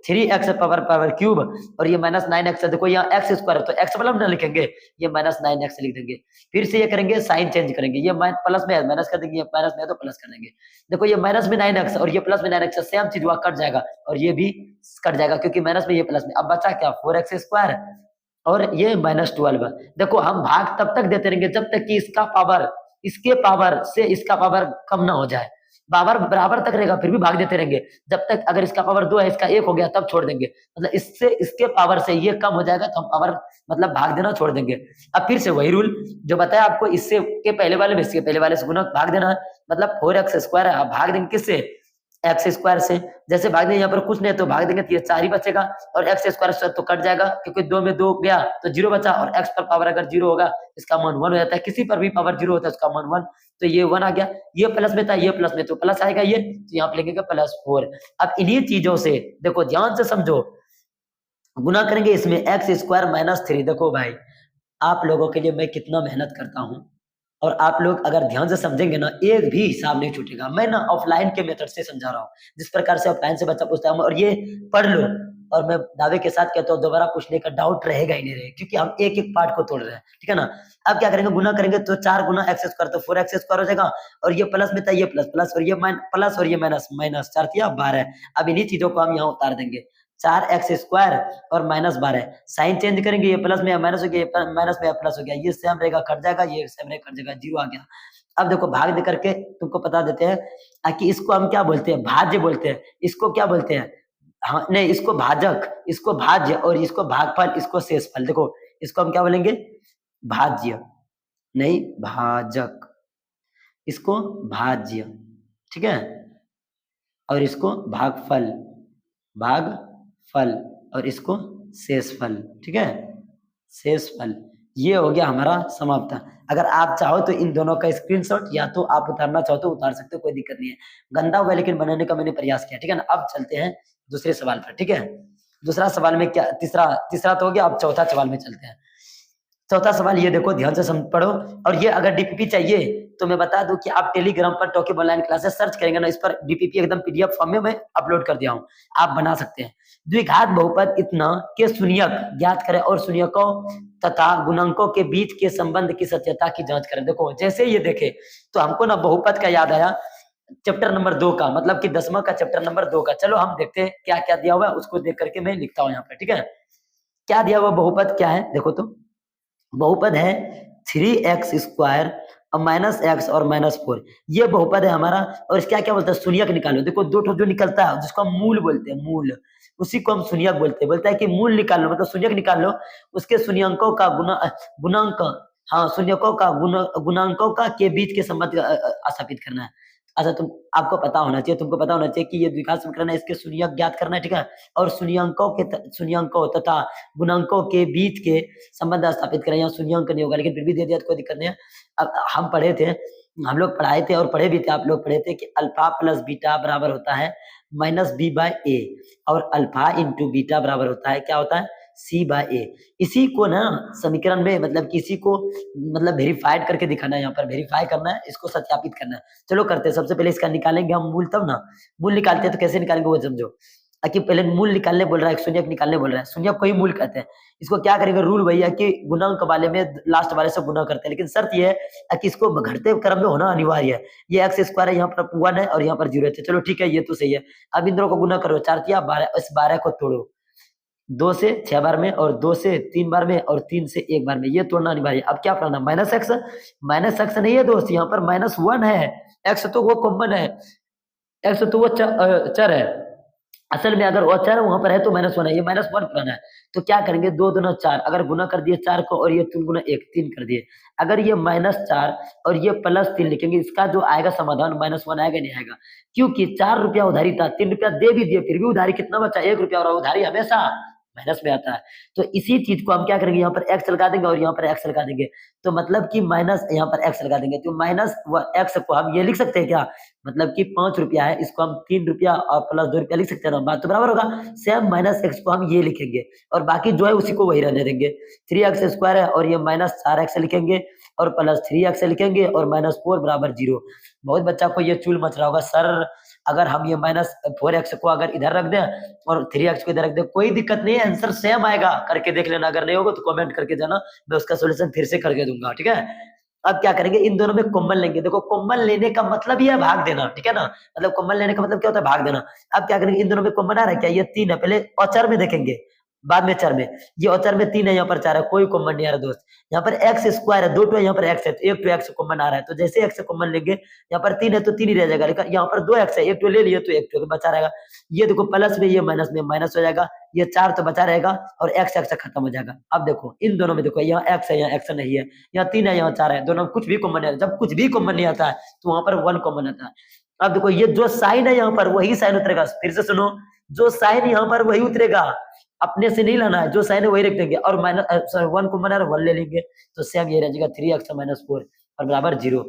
3x पावर पावर क्यूब और ये माइनस 9x है, देखो यहाँ एक्स स्क्वायर है तो एक्स मतलब ना लिखेंगे, ये माइनस 9x लिख देंगे। फिर से ये करेंगे साइन चेंज करेंगे, ये प्लस में है माइनस कर देंगे, ये माइनस में है तो प्लस कर देंगे। देखो ये माइनस में 9x और ये प्लस में 9x सेम चीज हुआ, कट जाएगा और ये भी कट जाएगा क्योंकि माइनस में ये प्लस में। अब बचा क्या 4x स्क्वायर और ये माइनस 12। देखो हम भाग तब तक देते रहेंगे जब तक कि इसका पावर इसके पावर से इसका पावर कम ना हो जाए, पावर बराबर तक रहेगा फिर भी भाग देते रहेंगे जब तक, अगर इसका पावर 2 है इसका 1 हो गया तब छोड़ देंगे, मतलब इससे इसके पावर से ये कम हो जाएगा तो हम पावर मतलब भाग देना छोड़ देंगे। अब फिर से वही रूल जो बताया आपको, इससे के पहले वाले में इसके पहले वाले से गुना भाग देना है, मतलब 4x स्क्वायर है, भाग देंगे किससे एक्स स्क्वायर से। जैसे भाग देंगे यहाँ पर कुछ नहीं तो भाग देंगे तो ये 4 ही बचेगा और एक्स स्क्वायर तो कट जाएगा क्योंकि 2 में 2 गया तो 0 बचा, और एक्स पर पावर अगर 0 होगा इसका मान 1 हो जाता है, किसी पर भी पावर 0 होता है उसका मान 1, तो ये 1 आ गया। ये प्लस में था ये प्लस में, तो प्लस आएगा ये, तो यहाँ पे लिखेंगे +4। अब इन्हीं चीजों से देखो ध्यान से समझो, गुना करेंगे इसमें एक्स स्क्वायर माइनस 3। देखो भाई आप लोगों के लिए मैं कितना मेहनत करता हूँ, और आप लोग अगर ध्यान से समझेंगे ना एक भी हिसाब नहीं छूटेगा। मैं ना ऑफलाइन के मेथड से समझा रहा हूँ, जिस प्रकार से ऑफलाइन से बच्चा पूछता है और ये पढ़ लो, और मैं दावे के साथ कहता हूँ दोबारा पूछने का डाउट रहेगा ही नहीं रहे, क्योंकि हम एक एक पार्ट को तोड़ रहे हैं, ठीक है ना। अब क्या करेंगे, गुना करेंगे तो 4 गुना एक्स स्क्वायर तो 4x स्क्वायर हो जाएगा, और ये प्लस में था ये प्लस प्लस और ये प्लस और ये माइनस माइनस, 4 तिया 12। अब इन्हीं चीजों को हम यहाँ उतार देंगे, 4x स्क्वायर और -12, साइन चेंज करेंगे, ये प्लस में माइनस हो गया, माइनस में प्लस हो गया, ये सेम रहेगा कट जाएगा, ये सेम रहेगा कट जाएगा, 0 आ गया। अब देखो भाग दे करके तुमको बता देते हैं कि इसको हम क्या बोलते हैं, भाज्य बोलते हैं। इसको क्या बोलते हैं, हाँ नहीं, इसको भाजक, इसको भाज्य, और इसको भागफल, इसको शेषफल। देखो इसको हम क्या बोलेंगे, भाज्य नहीं भाजक, इसको भाज्य, ठीक है, और इसको भागफल, भागफल, और इसको शेषफल, ठीक है, शेषफल। ये हो गया हमारा समाप्त। अगर आप चाहो तो इन दोनों का स्क्रीनशॉट या तो आप उतारना चाहो तो उतार सकते हो, कोई दिक्कत नहीं है। गंदा हुआ लेकिन बनाने का मैंने प्रयास किया, ठीक है ना। अब चलते हैं दूसरे सवाल पर, ठीक है। दूसरा सवाल में क्या, तीसरा तीसरा तो हो गया, अब चौथा सवाल में चलते हैं। चौथा सवाल ये देखो, ध्यान से पढ़ो। और ये अगर डीपीपी चाहिए तो मैं बता दूं कि आप टेलीग्राम पर टॉकिंग ऑनलाइन क्लासेस सर्च करेंगे ना, इस पर डीपीपी एकदम पीडीएफ फॉर्म में मैं अपलोड कर दिया हूं, आप बना सकते हैं। द्विघात बहुपद इतना के शून्यक ज्ञात करें और शून्यकों तथा गुणांकों के बीच के संबंध की सत्यता की जांच करें। देखो जैसे ये देखे तो हमको ना बहुपद का याद आया चैप्टर नंबर 2 का, मतलब कि 10वां का चैप्टर नंबर 2 का। चलो हम देखते हैं क्या क्या दिया हुआ है, उसको देख करके मैं लिखता हूँ यहाँ पर, ठीक है। क्या दिया हुआ बहुपद क्या है, देखो तो बहुपद है 3x स्क्वायर और माइनस एक्स और -4, ये बहुपद है हमारा। और इसका क्या बोलते हैं, शून्यक निकालो। देखो दो ठो जो निकलता है जिसको हम मूल बोलते हैं, मूल, उसी को हम शून्यक बोलते हैं। बोलता है कि मूल निकाल लो, मतलब शून्यक निकाल लो, उसके शून्यंकों का गुणांक, हाँ शून्यकों का गुणांकों का के बीच के संबंध स्थापित करना है। अच्छा तुम, आपको पता होना चाहिए, तुमको पता होना चाहिए कि ये द्विघात समीकरण है, इसके शून्यक ज्ञात करना है, ठीक है। और शून्यंकों तथा गुणांकों के बीच के संबंध स्थापित करें। यहाँ शून्यंक नहीं होगा, लेकिन फिर भी दे दिया तो कोई दिक्कत नहीं है। अब हम पढ़े थे, हम लोग पढ़ाए थे और पढ़े भी थे, आप लोग पढ़े थे कि अल्फा प्लस बीटा बराबर होता है -b/a, और अल्फा इंटू बीटा बराबर होता है, क्या होता है, c/a। इसी को ना समीकरण में, मतलब किसी को मतलब वेरीफाइड करके दिखाना है, यहाँ पर वेरीफाई करना है, इसको सत्यापित करना है। चलो करते हैं। सबसे पहले इसका निकालेंगे हम मूल, तब ना मूल निकालते हैं तो कैसे निकालेंगे वो समझो। कि पहले मूल निकालने बोल रहा है, शून्यक निकालने बोल रहा है, शून्यक को ही मूल कहते हैं। इसको क्या करेंगे, रूल वही है कि गुणांक वाले में लास्ट वाले से गुना करते हैं, लेकिन शर्त ये है कि इसको घटते क्रम में होना अनिवार्य है। ये एक्स स्क्वायर है, यहाँ पर 1 है और यहाँ पर 0 है। चलो ठीक है, ये तो सही है। अब इन दोनों को गुना करो, 4 तिया 12, इस 12 को तोड़ो, 2 से 6 बार में, और 2 से 3 बार में, और 3 से 1 बार में, ये तोड़ना अनिवार्य है। अब क्या पढ़ना, माइनस एक्स नहीं है दोस्त, यहाँ पर -1 है। एक्स तो वो कॉमन है, एक्स तो वो चर है। असल में अगर वो चर वहां पर है तो -1 है, ये -1 पुराना है। तो क्या करेंगे, 2 दूना 4, अगर गुना कर दिए 4 को, और ये 3 गुना 1, 3 कर दिए। अगर ये -4 और ये +3 लिखेंगे, इसका जो आएगा समाधान -1 आएगा, नहीं आएगा, क्योंकि 4 रुपया उधारी था, 3 रुपया दे भी दिए, फिर भी उधारी कितना बचा, 1 रुपया, और उधारी हमेशा माइनस में आता है। तो इसी चीज को हम क्या करेंगे, यहाँ पर x लगा देंगे और यहाँ पर x लगा देंगे, तो मतलब कि माइनस यहाँ पर x लगा देंगे, तो माइनस x को हम ये लिख सकते हैं क्या, मतलब कि 5 रुपया है, इसको हम 3 रुपया और +2 रुपया लिख सकते हैं ना, बात तो बराबर होगा। सेम -x को हम ये लिखेंगे और बाकी जो है उसी को वही रहने देंगे। 3x स्क्वायर है और ये -4x लिखेंगे और +3x लिखेंगे और -4 बराबर 0। बहुत बच्चा को ये चूल मच रहा होगा, सर अगर हम ये -4x को अगर इधर रख दें और 3x को इधर रख दें, कोई दिक्कत नहीं है, आंसर सेम आएगा, करके देख लेना। अगर नहीं होगा तो कमेंट करके जाना, मैं उसका सोल्यूशन फिर से करके दूंगा, ठीक है। अब क्या करेंगे, इन दोनों में कॉमन लेंगे। देखो कॉमन लेने का मतलब ही है भाग देना, ठीक है ना, मतलब कॉमन लेने का मतलब क्या होता है, भाग देना। अब क्या करेंगे, इन दोनों में कॉमन आ रहा है क्या, ये 3 है, पहले औचर में देखेंगे, बाद में चर में। ये औचर में 3 है, यहाँ पर 4 है, कोई कॉमन नहीं आ रहा दोस्त। यहाँ पर एक्स स्क्वायर है, 2 टू यहाँ पर एक्स है, तो 1 टू एक्स कॉमन आ रहा है, तो जैसे एक्स कॉमन लेंगे, यहाँ पर 3 है तो 3 ही रह जाएगा, लेकिन यहाँ पर 2 एक्स है, 1 टू ले लिए तो 1 टू बचा रहेगा। ये देखो प्लस में, ये माइनस में माइनस हो जाएगा, ये 4 तो बचा रहेगा और एक्स एक्स खत्म हो जाएगा। अब देखो इन दोनों में, देखो यहाँ एक्स है, यहाँ एक्स नहीं है, यहाँ 3 है, यहाँ 4 है, दोनों में कुछ भी कॉमन है। जब कुछ भी कॉमन नहीं आता है तो वहां पर 1 कॉमन आता है। अब देखो ये जो साइन है यहाँ पर वही साइन उतरेगा, फिर से सुनो, जो साइन यहाँ पर वही उतरेगा, अपने से नहीं लाना है, जो साइन है वही रख देंगे, और सॉरी 1 कॉमन है, 1 ले लेंगे, तो सेम ये रह जाएगा 3x -4 और बराबर 0।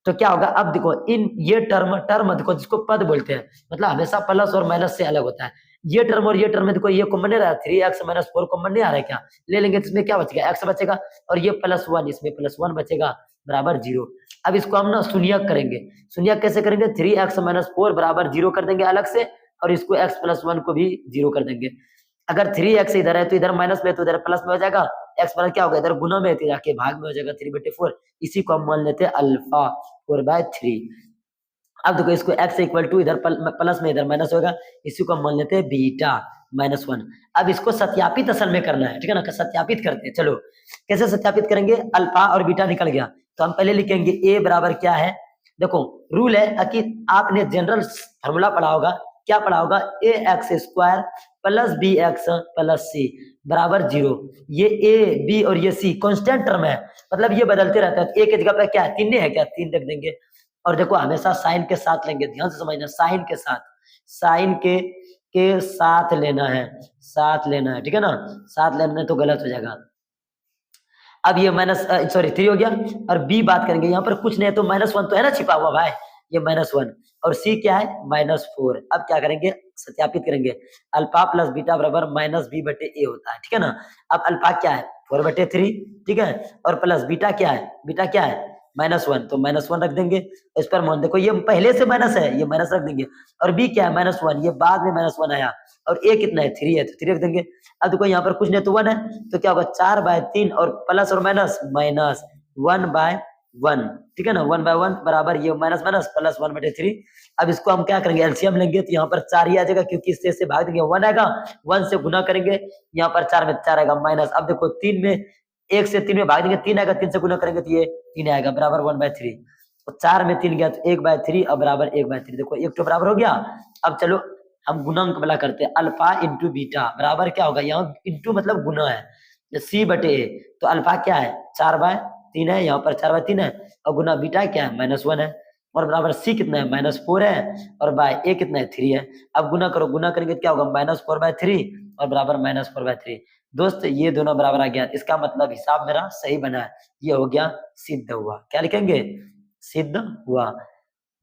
तो क्या होगा, अब देखो इन ये टर्म देखो, जिसको पद बोलते हैं, मतलब हमेशा प्लस और माइनस से अलग होता है। ये टर्म और ये टर्म देखो, ये कॉमन नहीं रहा, 3x -4 कॉमन नहीं आ रहा है क्या, ले लेंगे, तो इसमें क्या बचेगा, x बचेगा, और ये +1, इसमें +1 बचेगा, बराबर 0। अब इसको हम ना शून्यक करेंगे। शून्यक कैसे करेंगे, 3x -4 बराबर 0 कर देंगे अलग से, और इसको x +1 को भी 0 कर देंगे। अगर 3x इधर है तो इधर माइनस में, तो इधर प्लस में हो जाएगा, x बराबर क्या होगा, इधर गुना में, तो जाके भाग में हो जाएगा, 3/4। इसी को हम मान लेते हैं अल्फा 4/3। अब देखो इसको x इक्वल टू इधर प्लस में इधर माइनस होगा, इसी को हम मान लेते हैं बीटा -1। अब इसको सत्यापित असल में करना है, ठीक है ना, सत्यापित करते हैं। चलो कैसे सत्यापित करेंगे, अल्फा और बीटा निकल गया तो हम पहले लिखेंगे a बराबर क्या है, देखो रूल है कि आपने जनरल फॉर्मूला पढ़ा होगा, क्या पढ़ा होगा, ax² plus bx plus c बराबर 0। ये a b और ये c कांस्टेंट टर्म है, मतलब ये बदलते रहता है। a की जगह पे क्या है, 3 है क्या, 3 रख देंगे। और देखो हमेशा साइन के साथ लेंगे, ध्यान से समझना, साइन के साथ, साइन के साथ लेना है, साथ लेना है, ठीक है ना, साथ लेना है तो गलत हो जाएगा। अब ये -3 हो गया, और b बात करेंगे, यहाँ पर कुछ नहीं है तो -1 तो है ना छिपा हुआ भाई, ये -1, और c क्या है -4। अब क्या करेंगे, सत्यापित करेंगे, अल्फा प्लस बीटा बराबर -b/a होता है, ठीक है ना। अब अल्फा क्या है 4/3, ठीक है, और प्लस बीटा क्या है, बीटा क्या है -1, तो -1 रख देंगे। इस पर मान देखो ये पहले से माइनस है, ये माइनस रख देंगे, और b क्या है -1, ये बाद में -1 आया, और a कितना है 3 है तो 3 रख देंगे। अब देखो यहाँ पर कुछ नहीं तो 1 है, तो क्या होगा 4/3 और प्लस और माइनस माइनस 1/1, ठीक है ना, 1/1 बराबर ये माइनस माइनस प्लस 1/3। अब इसको हम क्या करेंगे, एलसीएम लेंगे तो यहाँ पर 4 ही आ जाएगा, क्योंकि इससे भाग देंगे 1 आएगा, 1 से गुना करेंगे, यहाँ पर 4 में 4 आएगा माइनस। अब देखो 3 में 1 से 3 में भाग देंगे 3 आएगा, 3 से गुना करेंगे तो ये 3 आएगा बराबर 1/3। तो 4 में 3 गया तो 1/3 और बराबर 1/3। देखो एक तो बराबर हो गया। अब चलो हम गुणांक वाला करते हैं, अल्फा इंटू बीटा बराबर क्या होगा, यहाँ इंटू मतलब गुना है, c/a, तो अल्फा क्या है 4/3 है, यहाँ पर 4/3 है, और गुना बीटा क्या है -1 है, और बराबर c कितना है -4 है, और बाय a कितना है 3 है। अब गुना करो, गुना करेंगे तो क्या होगा -4/3 और बराबर -4/3। दोस्त ये दोनों बराबर आ गया, इसका मतलब हिसाब मेरा सही बना है, ये हो गया सिद्ध हुआ। क्या लिखेंगे, सिद्ध हुआ।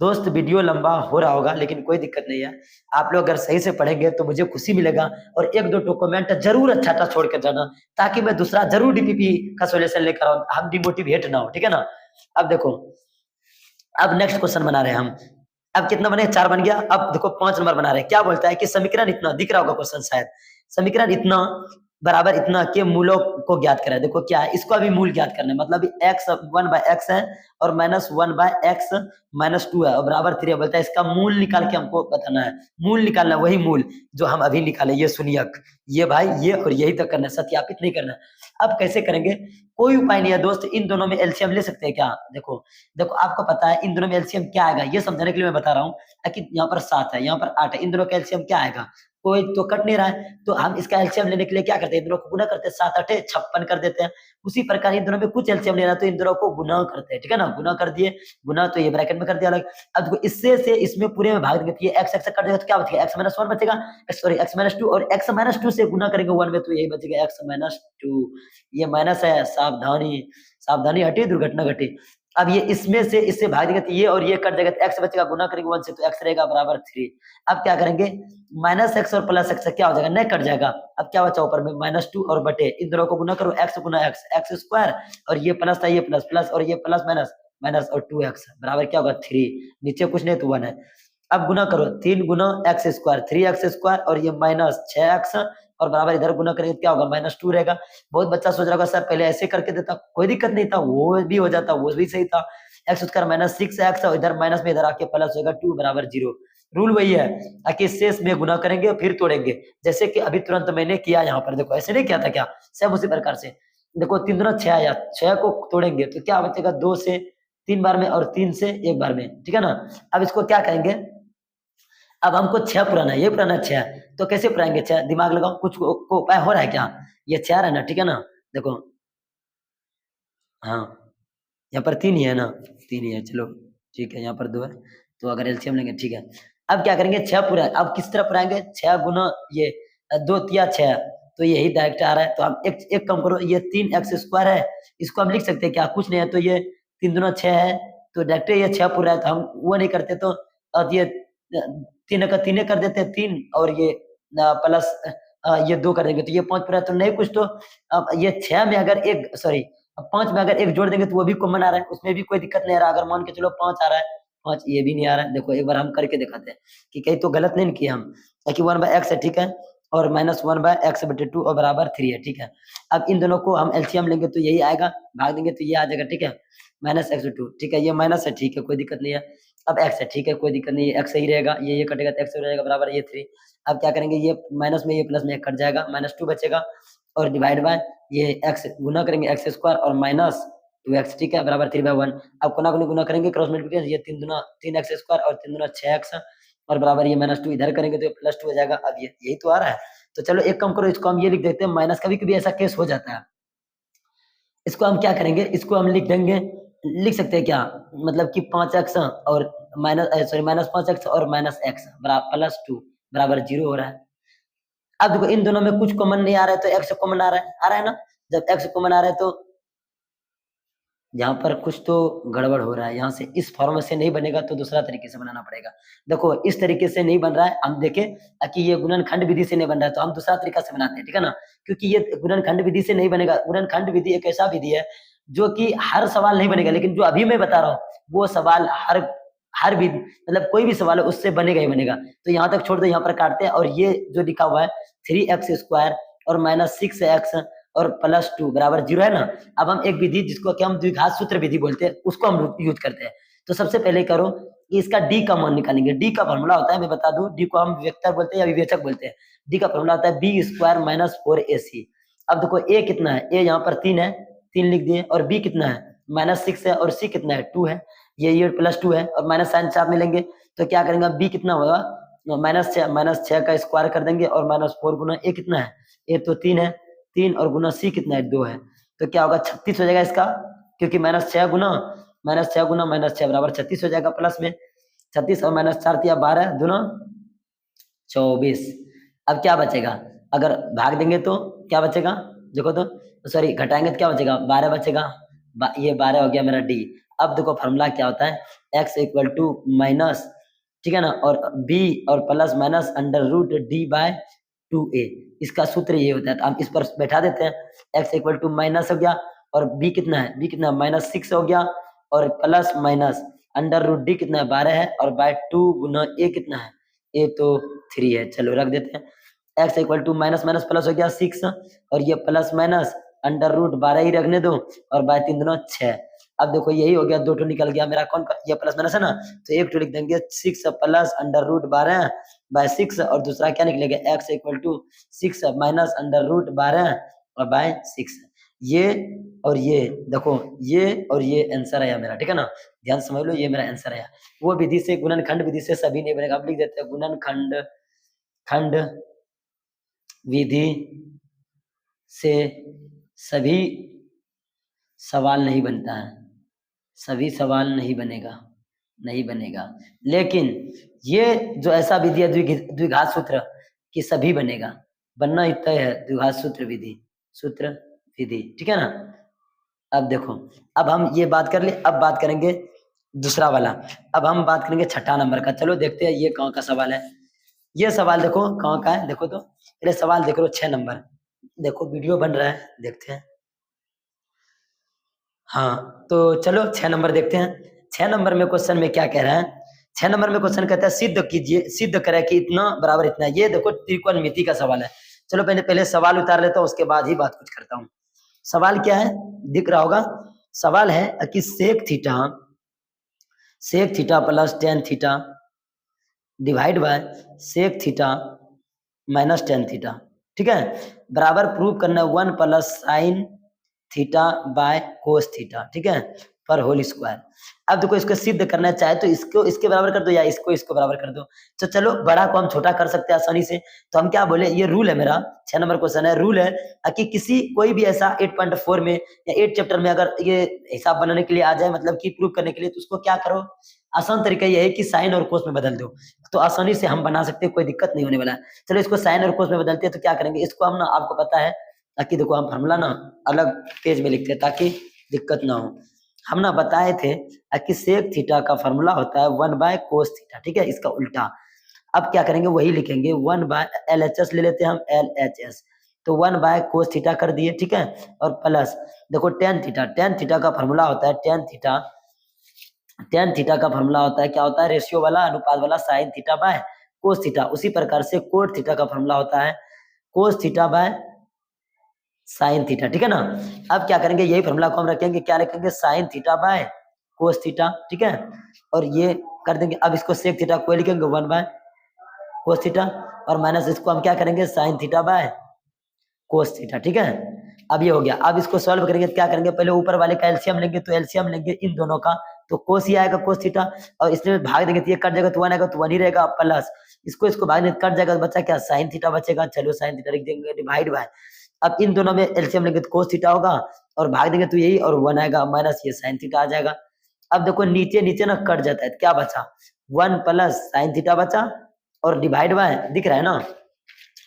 दोस्त वीडियो लंबा हो रहा होगा लेकिन कोई दिक्कत नहीं है, आप लोग अगर सही से पढ़ेंगे तो मुझे खुशी मिलेगा, और 1-2 कमेंट जरूर अच्छा छोड़ कर जाना, ताकि मैं दूसरा जरूर डीपीपी का सॉल्यूशन लेकर आऊं, हम डिमोटिवेट ना हो, ठीक है ना। अब देखो, अब नेक्स्ट क्वेश्चन बना रहे हैं हम। अब कितना बने, 4 बन गया। अब देखो 5 नंबर बना रहे हैं, क्या बोलता है कि समीकरण इतना, दिख रहा होगा क्वेश्चन शायद, समीकरण इतना बराबर इतना के मूलों को ज्ञात करें। देखो क्या है, इसको अभी मूल ज्ञात करना है, मतलब x 1/x है और -1/x -2 है और बराबर 3 है। बोलता है इसका मूल निकाल के हमको बताना है, मूल निकालना, वही मूल जो हम अभी निकाले, ये सुनियक, ये भाई ये और यही तक करना है, सत्यापित नहीं करना है। अब कैसे करेंगे, कोई उपाय नहीं है दोस्त, इन दोनों में एलसीएम ले सकते हैं क्या। देखो देखो आपको पता है इन दोनों में एलसीएम क्या आएगा, ये समझाने के लिए मैं बता रहा हूँ, कि यहाँ पर 7 है, यहाँ पर 8 है, इन दोनों का एलसीएम क्या आएगा, कोई तो कट नहीं रहा है, तो हम इसका एलसीएम लेने के लिए क्या करते हैं, इन दोनों को गुना करते हैं, 7-8 56 कर देते हैं। उसी प्रकार इन दोनों में कुछ एलसीएम लेना तो इन दोनों को गुना करते हैं, ठीक है ना, गुना कर दिए, गुना तो ये ब्रैकेट में कर दिया अलग। अब देखो इससे से इसमें पूरे में भाग देंगे, ये x x कट जाएगा तो क्या बचेगा, x-1 बचेगा, सॉरी x-2, और x-2 से गुना करेंगे 1 में तो यही बचेगा x-2। ये माइनस है, सावधानी सावधानी हटी, दुर्घटना घटी। अब ये इसमें से इससे भाग देंगे तो ये और ये कट जाएगा तो x बचेगा, गुना करेंगे 1 से तो x रहेगा बराबर 3। अब क्या करेंगे, -x और +x क्या हो जाएगा, नहीं कट जाएगा। अब क्या बचा ऊपर में -2 और बटे, इन दोनों को गुना करो, x गुना x² और ये प्लस था, ये प्लस प्लस और ये प्लस माइनस माइनस और 2x बराबर क्या होगा 3, नीचे कुछ नहीं तो 1 है। अब गुना करो 3 गुना x² 3x² और ये -6x और बराबर इधर गुना करेंगे तो क्या होगा -2 रहेगा। बहुत बच्चा सोच रहा होगा सर पहले ऐसे करके देता, कोई दिक्कत नहीं था, वो भी हो जाता, वो भी सही था, x² -6x और इधर माइनस में इधर आके प्लस होगा 2 बराबर 0। रूल वही है कि शेष में गुना करेंगे फिर तोड़ेंगे, जैसे कि अभी तुरंत मैंने किया यहाँ पर, देखो ऐसे नहीं किया था क्या, सेम उसी प्रकार से। देखो 3 दूना 6 आया, 6 को तोड़ेंगे तो क्या बचेगा, 2 से 3 बार में और 3 से 1 बार में, ठीक है ना। अब इसको क्या करेंगे, अब हमको 6 पुराना है, ये पुराना 6 है, तो कैसे पुराएंगे 6, दिमाग लगाओ, कुछ को उपाय हो रहा है क्या, ये 4 है ना, ठीक है ना। देखो हाँ, यहाँ पर 3 ही है ना, 3 ही है, चलो ठीक है, यहाँ पर 2 है, तो अगर एलसीएम लेंगे ठीक है। अब क्या करेंगे 6 पूरा, अब किस तरह पुराएंगे, 6 गुना ये 2 तिया 6, तो यही डायरेक्ट आ रहा है, तो हम एक कम करो, ये 3x² है, इसको हम लिख सकते हैं क्या, कुछ नहीं है, तो ये 3 दूना 6 है, तो डायरेक्ट ये 6 पूरा है, तो हम वो नहीं करते, तो अब ये 3 का 3 कर देते हैं 3 और ये प्लस ये 2 कर देंगे तो ये 5 पूरा है, तो नहीं कुछ तो अब ये 6 में अगर एक सॉरी 5 में अगर 1 जोड़ देंगे तो वो भी कॉमन आ रहा है, उसमें भी कोई दिक्कत नहीं आ रहा। अगर मान के चलो 5 आ रहा है, 5 ये भी नहीं आ रहा है, देखो एक बार हम करके दिखाते हैं कि कहीं तो गलत नहीं किए हम, ताकि 1/x है, ठीक है, और -1/x/2 और बराबर 3 है, ठीक है। अब इन दोनों को हम एलसीएम लेंगे तो यही आएगा, भाग देंगे तो ये आ जाएगा, ठीक है, -x/2, ठीक है, ये माइनस है, ठीक है, कोई दिक्कत नहीं है। अब x है, ठीक है, कोई दिक्कत नहीं है, x सही रहेगा, ये कटेगा तो x हो रहेगा बराबर ये 3। अब क्या करेंगे, ये माइनस में ये प्लस में कट जाएगा, -2 बचेगा और डिवाइड बाय ये x गुना करेंगे x स्क्वायर और माइनस 2x, ठीक है, बराबर 3/1। अब कोना कोनी गुना करेंगे, क्रॉस मल्टीप्लिकेशन, ये 3 दूना 3x स्क्वायर और 3 दूना 6x और बराबर ये -2 इधर करेंगे तो +2 हो जाएगा। अब ये यही तो आ रहा है। तो चलो एक काम करो, इसको हम ये लिख देते हैं माइनस, कभी-कभी ऐसा केस हो जाता है। इसको हम क्या करेंगे, इसको हम लिख देंगे, लिख सकते हैं क्या, मतलब कि 5x और -5x और -x +2 बराबर 0 हो रहा है। अब देखो इन दोनों में कुछ कॉमन नहीं आ रहा है तो x कॉमन आ रहा है ना। जब x कॉमन आ रहा है तो यहाँ पर कुछ तो गड़बड़ हो रहा है, यहाँ से इस फॉर्म से नहीं बनेगा तो दूसरा तरीके से बनाना पड़ेगा। देखो इस तरीके से नहीं बन रहा है, हम देखें कि ये गुणनखंड विधि से नहीं बन रहा है तो हम दूसरा तरीका से बनाते हैं, ठीक है ना, क्योंकि ये गुणनखंड विधि से नहीं बनेगा। गुणनखंड विधि एक ऐसा विधि है जो कि हर सवाल नहीं बनेगा, लेकिन जो अभी मैं बता रहा हूँ वो सवाल हर विधि, मतलब कोई भी सवाल है उससे बनेगा ही बनेगा। तो यहाँ तक छोड़ दो, यहाँ पर काटते हैं और ये जो लिखा हुआ है 3x² और -6x और +2 बराबर 0 है ना। अब हम एक विधि जिसको कि हम द्विघात सूत्र विधि बोलते हैं उसको हम यूज करते हैं। तो सबसे पहले करो कि इसका d का मान निकालेंगे। d का फॉर्मूला होता है, मैं बता दूं, d को हम वेक्टर बोलते हैं या विवेचक बोलते हैं। d का फॉर्मूला होता है b² - 4ac। अब देखो a कितना है, a यहाँ पर 3 है, 3 लिख दिए, और b कितना है -6 है और c कितना है 2 है, ये +2 है और माइनस साइन साथ में लेंगे तो क्या करेंगे, b कितना होगा -6 का स्क्वायर कर देंगे और -4 गुना a कितना है, a तो 3 है, 3 और गुना c कितना है 2 है, तो क्या होगा 36 हो जाएगा इसका, क्योंकि -6 गुना -6 बराबर 36 हो जाएगा, प्लस में 36 और -4 दिया 12 दूना 24। अब क्या बचेगा, अगर भाग देंगे तो क्या बचेगा, देखो तो सॉरी घटाएंगे तो क्या बचेगा, 12 बचेगा, ये 12 हो गया मेरा d। अब देखो फॉर्मूला क्या होता है, x = माइनस, ठीक है ना, और b और प्लस माइनस √d/2a, इसका सूत्र ये होता है। तो हम इस पर बैठा देते हैं, x = माइनस हो गया और b कितना है, -6 हो गया और प्लस माइनस √d कितना है 12 है और बाय 2 गुना a कितना है, a तो 3 है। चलो रख देते हैं, x = माइनस माइनस प्लस हो गया 6 और ये प्लस माइनस √12 ही रखने दो और बाय 3 दूना 6। अब देखो यही हो गया, 2 टू निकल गया मेरा, कौन का, ये प्लस माइनस है ना, तो 1 टू लिख देंगे 6 प्लस √12/6 और दूसरा क्या निकलेगा, x = 6 माइनस √12 और बाय 6। ये और ये देखो, ये और ये आंसर आया मेरा, ठीक है ना, ध्यान समझ लो, ये मेरा आंसर आया। वो विधि से, गुणनखंड विधि से सभी नहीं बनेगा। अब लिख देते हैं गुणनखंड विधि से सभी सवाल नहीं बनता है, सभी सवाल नहीं बनेगा, लेकिन ये जो ऐसा विधि है द्विघात सूत्र कि सभी बनेगा, बनना ही तय है, द्विघात सूत्र विधि, ठीक है ना। अब देखो, अब हम ये बात कर ले, अब बात करेंगे दूसरा वाला, अब हम बात करेंगे छठा नंबर का। चलो देखते हैं ये कहाँ का सवाल है। ये सवाल देखो कहाँ का है, देखो तो पहले सवाल देख लो, 6 नंबर, देखो वीडियो बन रहा है, देखते हैं। हाँ तो चलो 6 नंबर देखते हैं। 6 नंबर में क्वेश्चन में क्या कह रहा है, 6 नंबर में क्वेश्चन कहता है सिद्ध कीजिए, सिद्ध करें कि इतना बराबर इतना। ये देखो त्रिकोणमिति का सवाल है। चलो पहले सवाल उतार लेता हूँ, उसके बाद ही बात कुछ करता हूँ। सवाल क्या है, दिख रहा होगा, सवाल है कि sec theta plus tan theta divide by sec theta minus tan theta, ठीक है, बराबर प्रूव करना 1 plus sine theta by cos theta, ठीक है, पर होल स्क्वायर। अब देखो इसको सिद्ध करना चाहे तो इसको इसके बराबर कर दो या इसको बराबर कर दो। तो चलो बड़ा को हम छोटा कर सकते हैं आसानी से, तो हम क्या बोले, ये रूल है मेरा, 6 नंबर क्वेश्चन है, रूल है कि किसी कोई भी ऐसा 8.4 में या 8 चैप्टर में अगर ये हिसाब बनाने के लिए आ जाए, मतलब कि प्रूव करने के लिए, तो उसको क्या करो, आसान तरीका ये है कि साइन और कोस में बदल दो, तो आसानी से हम बना सकते हैं, कोई दिक्कत नहीं होने वाला है। चलो इसको साइन और कोस में बदलते हैं, तो क्या करेंगे, इसको हम ना, आपको पता है ताकि देखो हम फॉर्मूला ना अलग पेज में लिखते हैं ताकि दिक्कत ना हो। हम ना बताए थे कि सेक थीटा का फॉर्मूला होता है 1/cos थीटा, ठीक है, इसका उल्टा। अब क्या करेंगे, वही लिखेंगे 1/LHS ले लेते हैं हम, LHS, तो 1/cos थीटा कर दिए, ठीक है, और प्लस देखो टेन थीटा का फॉर्मूला होता है टेन थीटा का फॉर्मूला होता है, क्या होता है, रेशियो वाला, अनुपात वाला, sign theta by cos theta. उसी प्रकार से कोट थीटा का फॉर्मूला होता है cos theta by sine theta, ठीक है ना। अब क्या करेंगे, यही फॉर्मूला को हम रखेंगे, क्या रखेंगे, sign theta by cos theta, ठीक है, और ये कर देंगे। अब इसको सेक थीटा को लिखेंगे 1 बाय कोस थीटा और माइनस इसको हम क्या करेंगे sign theta by cos theta. ठीक है, अब ये हो गया। अब इसको सॉल्व करेंगे तो क्या करेंगे, पहले ऊपर वाले का एलसीएम लेंगे, तो एलसीएम लेंगे इन दोनों का, तो कोस ही आएगा कोस थीटा, और इसमें भाग देंगे तो ये कट जाएगा तो 1 आएगा, तो 1 ही रहेगा, प्लस इसको भाग देंगे कट जाएगा तो बचा क्या साइन थीटा बचेगा। चलो साइन थीटा लिख देंगे डिवाइड बाय, अब इन दोनों में एलसीएम लेंगे तो कोस थीटा होगा और भाग देंगे तो यही, और 1 आएगा माइनस ये साइन थीटा आ जाएगा। अब देखो नीचे नीचे ना कट जाता है, तो क्या बचा 1 प्लस साइन थीटा बचा और डिवाइड बाय, दिख रहा है ना,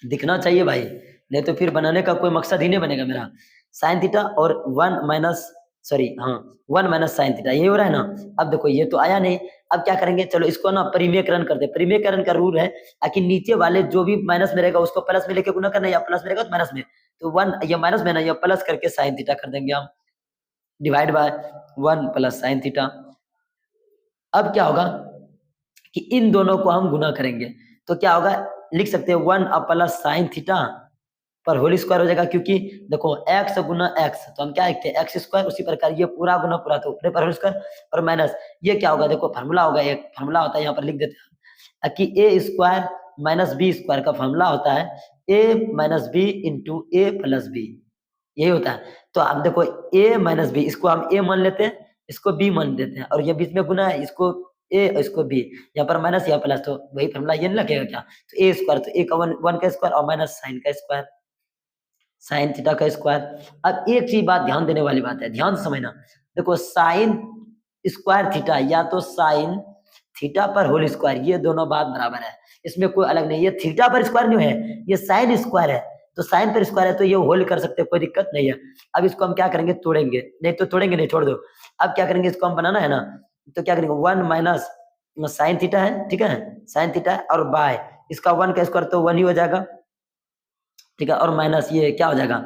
दिखना चाहिए भाई, नहीं तो फिर बनाने का कोई मकसद ही नहीं बनेगा मेरा। साइन थीटा और 1 माइनस सॉरी हाँ 1 माइनस साइन थीटा, ये हो रहा है ना। अब देखो ये तो आया नहीं, अब क्या करेंगे, चलो इसको ना परिमेयकरण करते हैं। परिमेयकरण का रूल है कि नीचे वाले जो भी माइनस में रहेगा उसको प्लस में लेके गुना करना, या प्लस में रहेगा तो माइनस में, तो 1 या माइनस में ना या प्लस करके साइन थीटा कर देंगे हम, divide by 1 plus sine theta. अब क्या होगा कि इन दोनों को हम गुना करेंगे तो क्या होगा, लिख सकते हैं 1 प्लस साइन थीटा पर होल स्क्वायर हो जाएगा, क्योंकि देखो x गुना x, तो हम क्या लिखते हैं एक्स स्क्वायर, उसी प्रकार ये पूरा गुना पूरा तो ऊपर पर होल स्क्वायर और माइनस ये क्या होगा, देखो फार्मूला होगा, एक फार्मूला होता है यहाँ पर लिख देते हैं कि ए स्क्वायर माइनस बी स्क्वायर का फार्मूला होता है ए माइनस बी इंटू ए प्लस बी, यही होता है। तो अब देखो a माइनस बी, इसको हम a मान लेते हैं, इसको b मान देते हैं, और ये बीच में गुना है, इसको a और इसको b, यहाँ पर माइनस यहाँ प्लस, तो वही फॉर्मूला ये नहीं लगेगा क्या, तो a स्क्वायर, तो a का 1 का स्क्वायर और माइनस साइन का स्क्वायर, साइन थीटा का स्क्वायर। अब एक चीज बात ध्यान देने वाली बात है, ध्यान से समझना, देखो साइन स्क्वायर थीटा या तो साइन थीटा पर होल स्क्वायर, ये दोनों बात बराबर है, इसमें कोई अलग नहीं, ये थीटा पर स्क्वायर नहीं है, ये साइन स्क्वायर है, तो साइन पर स्क्वायर है तो ये होल कर सकते हैं, कोई दिक्कत नहीं है। अब इसको हम क्या करेंगे, तोड़ेंगे, नहीं तो तोड़ेंगे नहीं, छोड़ दो। अब क्या करेंगे, इसको हम बनाना है ना, तो क्या करेंगे 1 माइनस साइन थीटा है, ठीक है, साइन थीटा है और बाय इसका 1 का स्क्वायर तो 1 ही हो जाएगा, ठीक है, और माइनस ये क्या हो जाएगा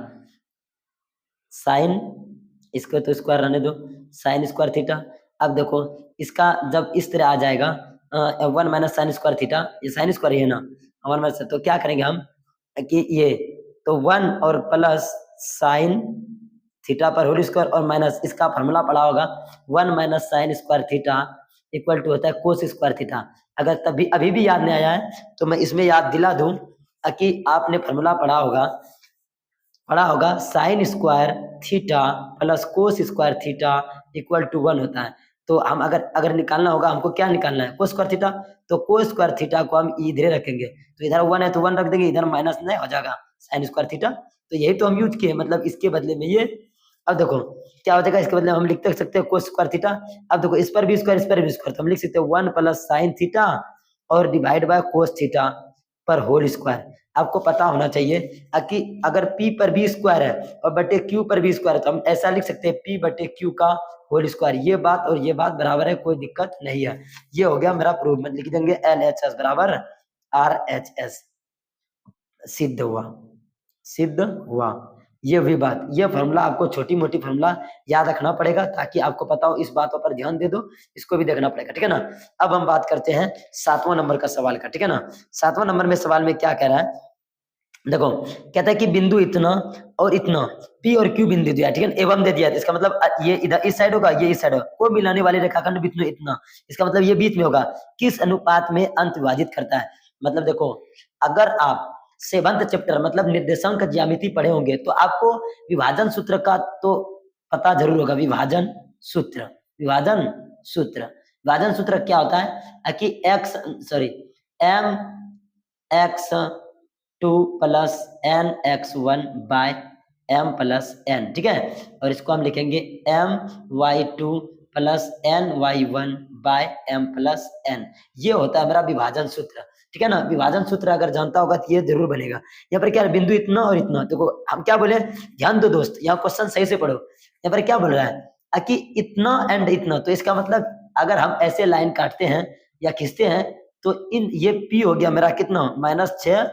साइन, इसको तो स्क्वायर रहने दो, साइन स्क्वायर थीटा। अब देखो इसका जब इस तरह आ जाएगा 1 माइनस साइन स्क्वायर थीटा, ये साइन स्क्वायर ही है ना 1 माइनस, तो क्या करेंगे हम कि ये तो 1 और प्लस साइन थीटा पर होल स्क्वायर और माइनस इसका फॉर्मूला पड़ा होगा 1 minus sine square theta equal to होता है कोस स्क्वायर थीटा। अगर तभी अभी भी याद नहीं आया है तो मैं इसमें याद दिला दूं कि आपने फॉर्मूला पढ़ा होगा sine square theta plus cos square theta equal to 1 होता है। तो हम अगर निकालना होगा, हमको क्या निकालना है, कोस स्क्वायर थीटा, तो कोस स्क्वायर थीटा को हम इधर रखेंगे, तो इधर 1 है तो 1 रख देंगे, इधर माइनस नहीं हो जाएगा साइन स्क्वायर थीटा, तो यही तो हम यूज किए, मतलब इसके बदले में ये। अब देखो क्या हो जाएगा, इसके बदले हम लिख सकते हैं कोस स्क्वायर थीटा। अब देखो इस पर भी स्क्वायर, इस पर भी स्क्वायर, तो हम लिख सकते हैं 1 प्लस साइन थीटा और डिवाइड बाय कोस थीटा पर होल स्क्वायर। आपको पता होना चाहिए कि अगर p पर b स्क्वायर है और बटे q पर b स्क्वायर है तो हम ऐसा लिख सकते हैं p बटे q का होल स्क्वायर, ये बात और ये बात बराबर है, कोई दिक्कत नहीं है। ये हो गया मेरा प्रूफ, मतलब लिख देंगे LHS बराबर RHS, सिद्ध हुआ। ये भी बात, ये फॉर्मूला आपको छोटी मोटी फॉर्मूला याद रखना पड़ेगा ताकि आपको पता हो, इस बातों पर ध्यान दे दो, इसको भी देखना पड़ेगा, ठीक है ना। अब हम बात करते हैं 7वां नंबर का सवाल का, ठीक है ना। 7वां नंबर में सवाल में क्या कह रहा है, देखो कहता है कि बिंदु इतना और इतना P और Q बिंदु दिया, ठीक है, एवं दे दिया, इसका मतलब ये इधर इस साइड होगा, ये इस साइड होगा, को मिलाने वाले रेखाखंड बीच में इतना, इसका मतलब ये बीच में होगा, किस अनुपात में अंत विभाजित करता है। मतलब देखो अगर आप सेवंथ चैप्टर मतलब निर्देशांक ज्यामिति पढ़े होंगे तो आपको विभाजन सूत्र का तो पता जरूर होगा। विभाजन सूत्र क्या होता है कि m x 2 plus n x1 by m plus n, ठीक है, और इसको हम लिखेंगे my2 plus ny1 by m plus n, ये होता है मेरा विभाजन सूत्र, ठीक है ना। विभाजन सूत्र अगर जानता होगा तो ये जरूर बनेगा। यहाँ पर क्या है, बिंदु इतना और इतना, देखो हम क्या बोले, ध्यान दो दोस्त, यहाँ क्वेश्चन सही से पढ़ो। यहाँ पर क्या बोल रहा है कि इतना एंड इतना, तो इसका मतलब अगर हम ऐसे लाइन काटते हैं या खींचते हैं तो इन ये P हो गया मेरा कितना -6,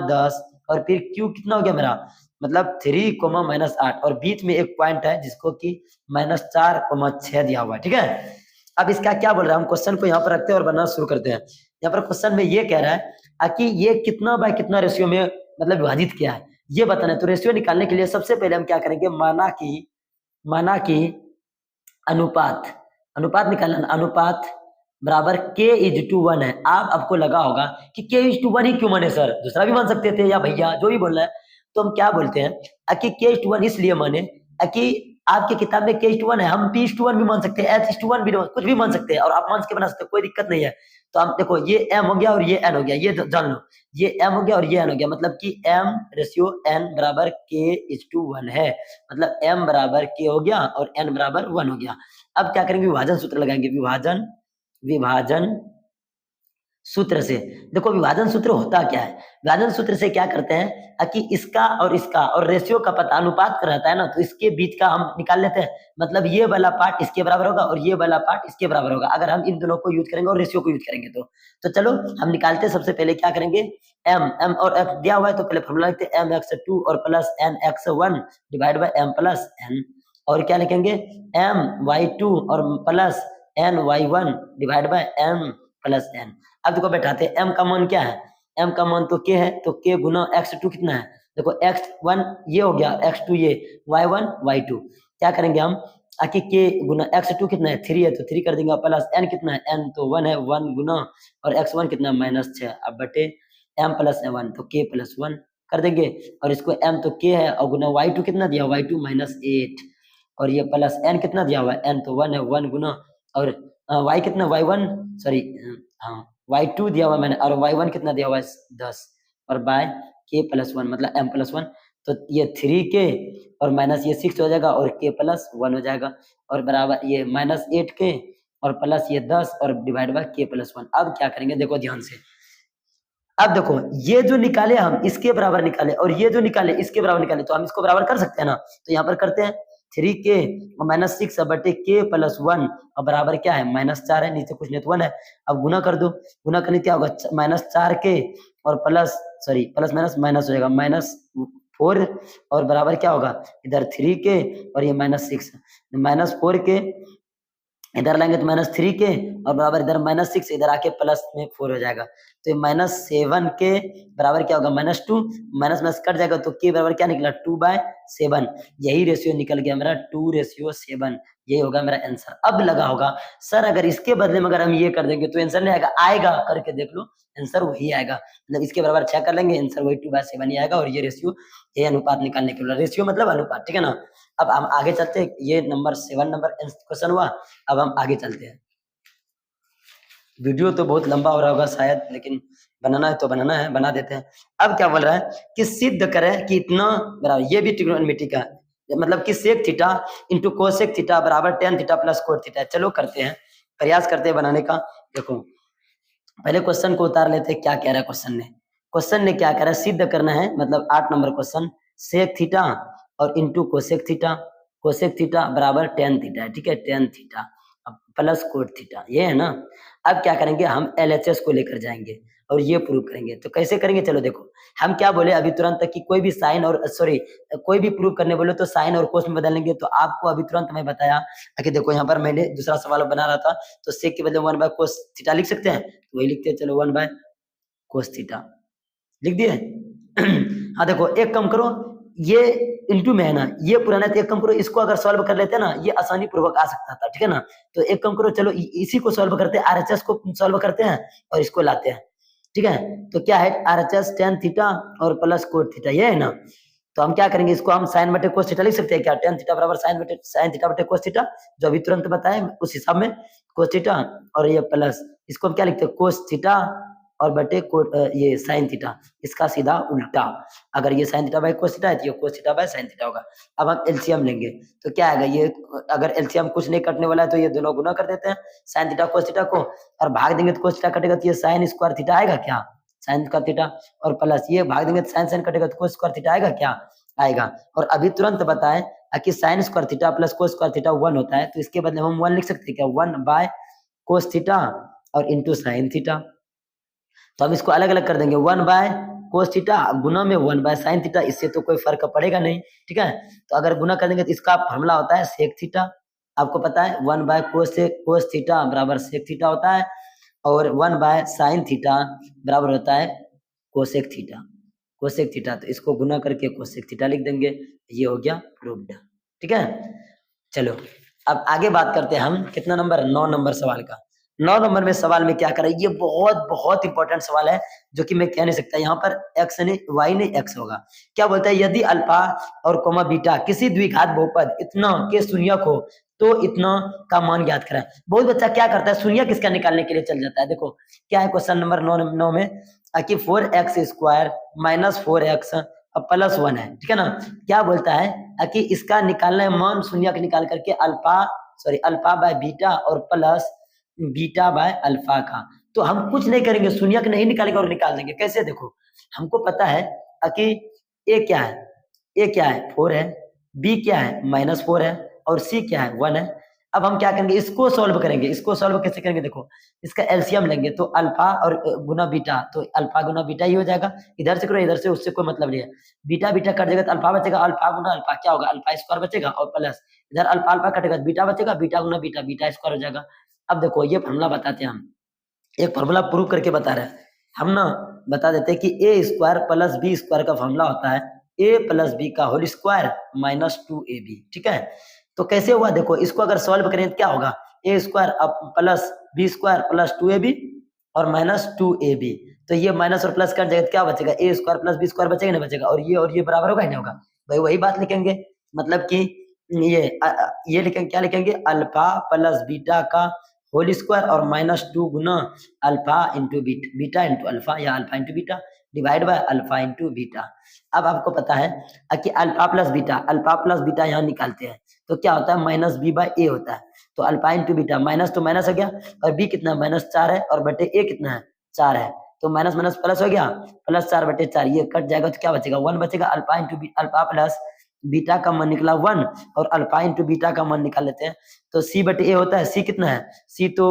10 और फिर Q कितना हो गया मेरा मतलब 3, -8 और बीच में एक पॉइंट है जिसको कि -4, 6 दिया हुआ है, ठीक है। अब इसका क्या बोल रहा है, हम क्वेश्चन को यहाँ पर रखते हैं और बनाना शुरू करते हैं। यहाँ पर क्वेश्चन में ये कह रहा है कि ये कितना बाय कितना रेशियो में मतलब विभाजित किया है, ये बताना है। तो रेशियो निकालने के लिए सबसे पहले हम क्या करेंगे, माना कि अनुपात निकालना, अनुपात बराबर k इज टू 1 है। आप आपको लगा होगा कि k इज टू 1 ही क्यों माने सर, दूसरा भी मान सकते थे या भैया जो भी बोल रहा है। तो हम क्या बोलते हैं कि k इज टू 1 इसलिए माने कि आपकी किताब में k इज टू 1 है, हम p इज टू 1 भी मान सकते हैं, h इज टू 1 भी कुछ भी मान सकते हैं और आप मान के बना सकते हैं, कोई दिक्कत नहीं है। तो आप देखो ये m हो गया और ये n हो गया, ये जान लो, ये m हो गया और ये n हो गया, मतलब कि m रेशियो n बराबर k इज टू 1 है, मतलब m बराबर k हो गया और n बराबर 1 हो गया। अब क्या करेंगे, विभाजन सूत्र लगाएंगे, विभाजन सूत्र से। देखो विभाजन सूत्र होता क्या है, विभाजन सूत्र से क्या करते हैं कि इसका और रेशियो का पता अनुपात रहता है ना, तो इसके बीच का हम निकाल लेते हैं, मतलब ये वाला पार्ट इसके बराबर होगा और ये वाला पार्ट इसके बराबर होगा, अगर हम इन दोनों को यूज करेंगे और रेशियो को यूज करेंगे तो चलो हम निकालते हैं। सबसे पहले क्या करेंगे, m और x दिया हुआ है तो पहले फॉर्मूला लिखते हैं mx2 और plus nx1 divide by m plus n, और क्या लिखेंगे my2 और plus ny1 divide by m plus n। अब देखो बैठाते हैं, m का मान क्या है, m का मान तो k है, तो k गुना x2 कितना है, देखो x1 ये हो गया, x2 ये, y1 y2, क्या करेंगे हम कि k गुना x2 कितना है 3 है, तो 3 कर देंगे, प्लस n कितना है, n तो 1 है, 1 गुना और x1 कितना -6, अब बटे m प्लस 1 तो k प्लस 1 कर देंगे, और इसको m तो k है और गुना y2 कितना दिया, y2 -8, और ये प्लस n कितना दिया हुआ है, n तो 1 है, 1 गुना और y कितना, y1 सॉरी हाँ y2 दिया हुआ मैंने, और y1 कितना दिया हुआ है 10, और बाय k प्लस 1 मतलब m प्लस 1, तो ये 3k और माइनस ये 6 हो जाएगा और k प्लस 1 हो जाएगा, और बराबर ये -8k और प्लस ये 10 और डिवाइड बाय k प्लस 1। अब क्या करेंगे देखो ध्यान से, अब देखो ये जो निकाले हम इसके बराबर निकाले और ये जो निकाले इसके बराबर निकाले, तो हम इसको बराबर कर सकते हैं ना, तो यहाँ पर करते हैं 3k और -6 बटे k प्लस 1 और बराबर क्या है -4 है, नीचे कुछ नहीं तो 1 है। अब गुना कर दो, गुना करने क्या होगा -4k और प्लस माइनस हो जाएगा -4 और बराबर क्या होगा इधर 3k और ये -6, -4k इधर लाएंगे तो -3k और बराबर इधर -6, इधर आके प्लस में 4 हो जाएगा, तो ये -7k बराबर क्या होगा -2, माइनस कट जाएगा तो k बराबर क्या निकला 2/7, यही रेशियो निकल गया मेरा 2:7, यही होगा मेरा आंसर। अब लगा होगा सर अगर इसके बदले में अगर हम ये कर देंगे तो आंसर नहीं आएगा, आएगा करके देख लो, आंसर वही आएगा, मतलब इसके बराबर 6 कर लेंगे आंसर वही 2/7 ही आएगा, और ये रेशियो ये अनुपात निकालने के लिए, रेशियो मतलब अनुपात, ठीक है ना। अब हम आगे चलते हैं, ये नंबर 7 नंबर क्वेश्चन हुआ। अब हम आगे चलते हैं, वीडियो तो बहुत लंबा हो रहा होगा शायद, लेकिन बनाना है तो बनाना है, बना देते हैं। अब क्या बोल रहा है कि सिद्ध करें कि इतना बराबर, ये भी ट्रिग्नोमेट्री का मतलब कि sec theta into cosec theta बराबर tan theta plus cot theta. चलो करते हैं, प्रयास करते हैं बनाने का। देखो पहले क्वेश्चन को उतार लेते हैं, क्या कह रहा है क्वेश्चन ने क्या कह रहा है, सिद्ध करना है, मतलब 8 नंबर क्वेश्चन, सेक थीटा और इंटू कोसेक थीटा बराबर tan थीटा है, ठीक है, tan theta plus cot theta, ये है ना। अब क्या करेंगे हम LHS को लेकर जाएंगे और ये प्रूव करेंगे, तो कैसे करेंगे चलो देखो, हम क्या बोले अभी तुरंत कि कोई भी साइन और कोई भी प्रूव करने बोले तो साइन और कोस में बदलेंगे, तो आपको अभी तुरंत मैं बताया कि देखो यहाँ पर मैंने दूसरा सवाल बना रहा था, तो सेक के बदले 1/cos थीटा लिख सकते हैं, तो वही लिखते हैं, चलो 1/cos थीटा लिख दिए। हाँ देखो एक कम करो, ये इंटू में है ना, ये पुराना तो एक कम करो, इसको अगर सॉल्व कर लेते हैं ना ये आसानी पूर्वक आ सकता था, ठीक है ना। तो एक कम करो, चलो इसी को सॉल्व करते हैं, RHS को सॉल्व करते हैं और इसको लाते हैं, ठीक है। तो क्या है RHS tan थीटा और प्लस कोट थीटा, ये है ना। तो हम क्या करेंगे, इसको हम साइन बटे कोस थीटा लिख सकते हैं क्या, tan थीटा बराबर साइन थीटा बटे कोस थीटा, जो अभी तुरंत बताए उस हिसाब में कोस थीटा, और ये प्लस इसको हम क्या लिखते हैं कोस थीटा और बटे ये साइन थीटा, इसका सीधा उल्टा, अगर ये sign theta by cos theta है तो ये cos theta by sine theta होगा। अब हम एलसीएम लेंगे तो क्या आएगा, ये अगर एलसीएम कुछ नहीं कटने वाला है तो ये दोनों गुना कर देते हैं साइन थीटा कोस थीटा को, और भाग देंगे तो कोस थीटा कटेगा तो ये साइन स्क्वायर थीटा आएगा क्या, साइन स्क्वायर थीटा, और प्लस ये भाग देंगे तो साइन साइन कटेगा तो कोस स्क्वायर थीटा आएगा क्या, आएगा। और अभी तुरंत बताएं कि sign square theta plus cos square theta 1 होता है, तो इसके बदले हम 1 लिख सकते हैं क्या, 1/cos थीटा और इंटू साइन थीटा। तो हम इसको अलग अलग कर देंगे, 1/cos थीटा गुना में 1/sin थीटा, इससे तो कोई फर्क पड़ेगा नहीं, ठीक है। तो अगर गुना कर देंगे तो इसका फॉर्मूला होता है सेक थीटा, आपको पता है 1/cos थीटा बराबर सेक थीटा होता है, और 1/sin थीटा बराबर होता है कोसेक थीटा, तो इसको गुना करके कोसेक थीटा लिख देंगे, ये हो गया प्रूव्ड, ठीक है। चलो अब आगे बात करते हैं हम, कितना नंबर 9 नंबर सवाल का। 9 नंबर में सवाल में क्या करें, ये बहुत बहुत इंपॉर्टेंट सवाल है जो कि मैं कह नहीं सकता। यहाँ पर x नहीं y नहीं x होगा। क्या बोलता है, यदि अल्फा और कोमा बीटा किसी द्विघात बहुपद इतना के शून्यक हो तो इतना का मान ज्ञात करें। बहुत बच्चा क्या करता है, शून्यक किसका निकालने के लिए चल जाता है। देखो क्या है क्वेश्चन नंबर 9 में कि 4x square minus 4x plus 1 है, ठीक है ना। क्या बोलता है कि इसका निकालना है मान शून्यक निकाल करके अल्फा बाय बीटा और प्लस बीटा बाय अल्फा का। तो हम कुछ नहीं करेंगे, शून्यक नहीं निकालेंगे और निकाल देंगे। कैसे, देखो हमको पता है कि ए क्या है, ए क्या है 4 है, बी क्या है -4 है और सी क्या है 1 है। अब हम क्या करेंगे, इसको सॉल्व करेंगे। इसको सॉल्व कैसे करेंगे, देखो इसका एलसीएम लेंगे तो अल्फा और गुना बीटा, तो अल्फा गुना बीटा ही हो जाएगा। इधर से करो इधर से, उससे कोई मतलब नहीं है। बीटा बीटा कट जाएगा तो अल्फा बचेगा, अल्फा गुना अल्फा क्या होगा, अल्फा स्क्वायर बचेगा और प्लस इधर अल्फा अल्फा कटेगा बीटा बचेगा, बीटा गुना बीटा बीटा स्क्वायर हो जाएगा। अब देखो ये फॉर्मूला बताते हैं हम, एक फॉर्मूला प्रूव करके बता रहे हैं हम ना। बता देते हैं कि ए स्क्वायर प्लस बी स्क्वायर का फॉर्मूला होता है ए प्लस बी का होल स्क्वायर माइनस 2ab, ठीक है। तो कैसे हुआ, देखो इसको अगर सॉल्व करें तो क्या होगा, A square plus B square plus 2ab और माइनस 2ab। तो ये माइनस और प्लस कट जाएगा तो क्या बचेगा, ए स्क्वायर प्लस बी स्क्वायर बचेगा नहीं बचेगा, और ये बराबर होगा नहीं होगा। भाई वही बात लिखेंगे, मतलब कि ये लिखेंगे, क्या लिखेंगे, अल्फा प्लस बीटा का होल स्क्वायर और -2 गुना alpha into beta into alpha या alpha into beta divide by alpha into beta. अब आपको पता है कि अल्फा प्लस बीटा यहाँ निकालते हैं तो क्या होता है, -b/a होता है। तो अल्फा इंटू बीटा, माइनस तो माइनस हो गया और b कितना -4 है और बटे a कितना है 4 है, तो माइनस माइनस प्लस हो गया, +4/4 ये कट जाएगा तो क्या बचेगा 1 बचेगा। अल्फा प्लस बीटा का मान निकला 1 और अल्फा इंटू बीटा का मान निकाल लेते हैं तो c/a होता है। c कितना है, c तो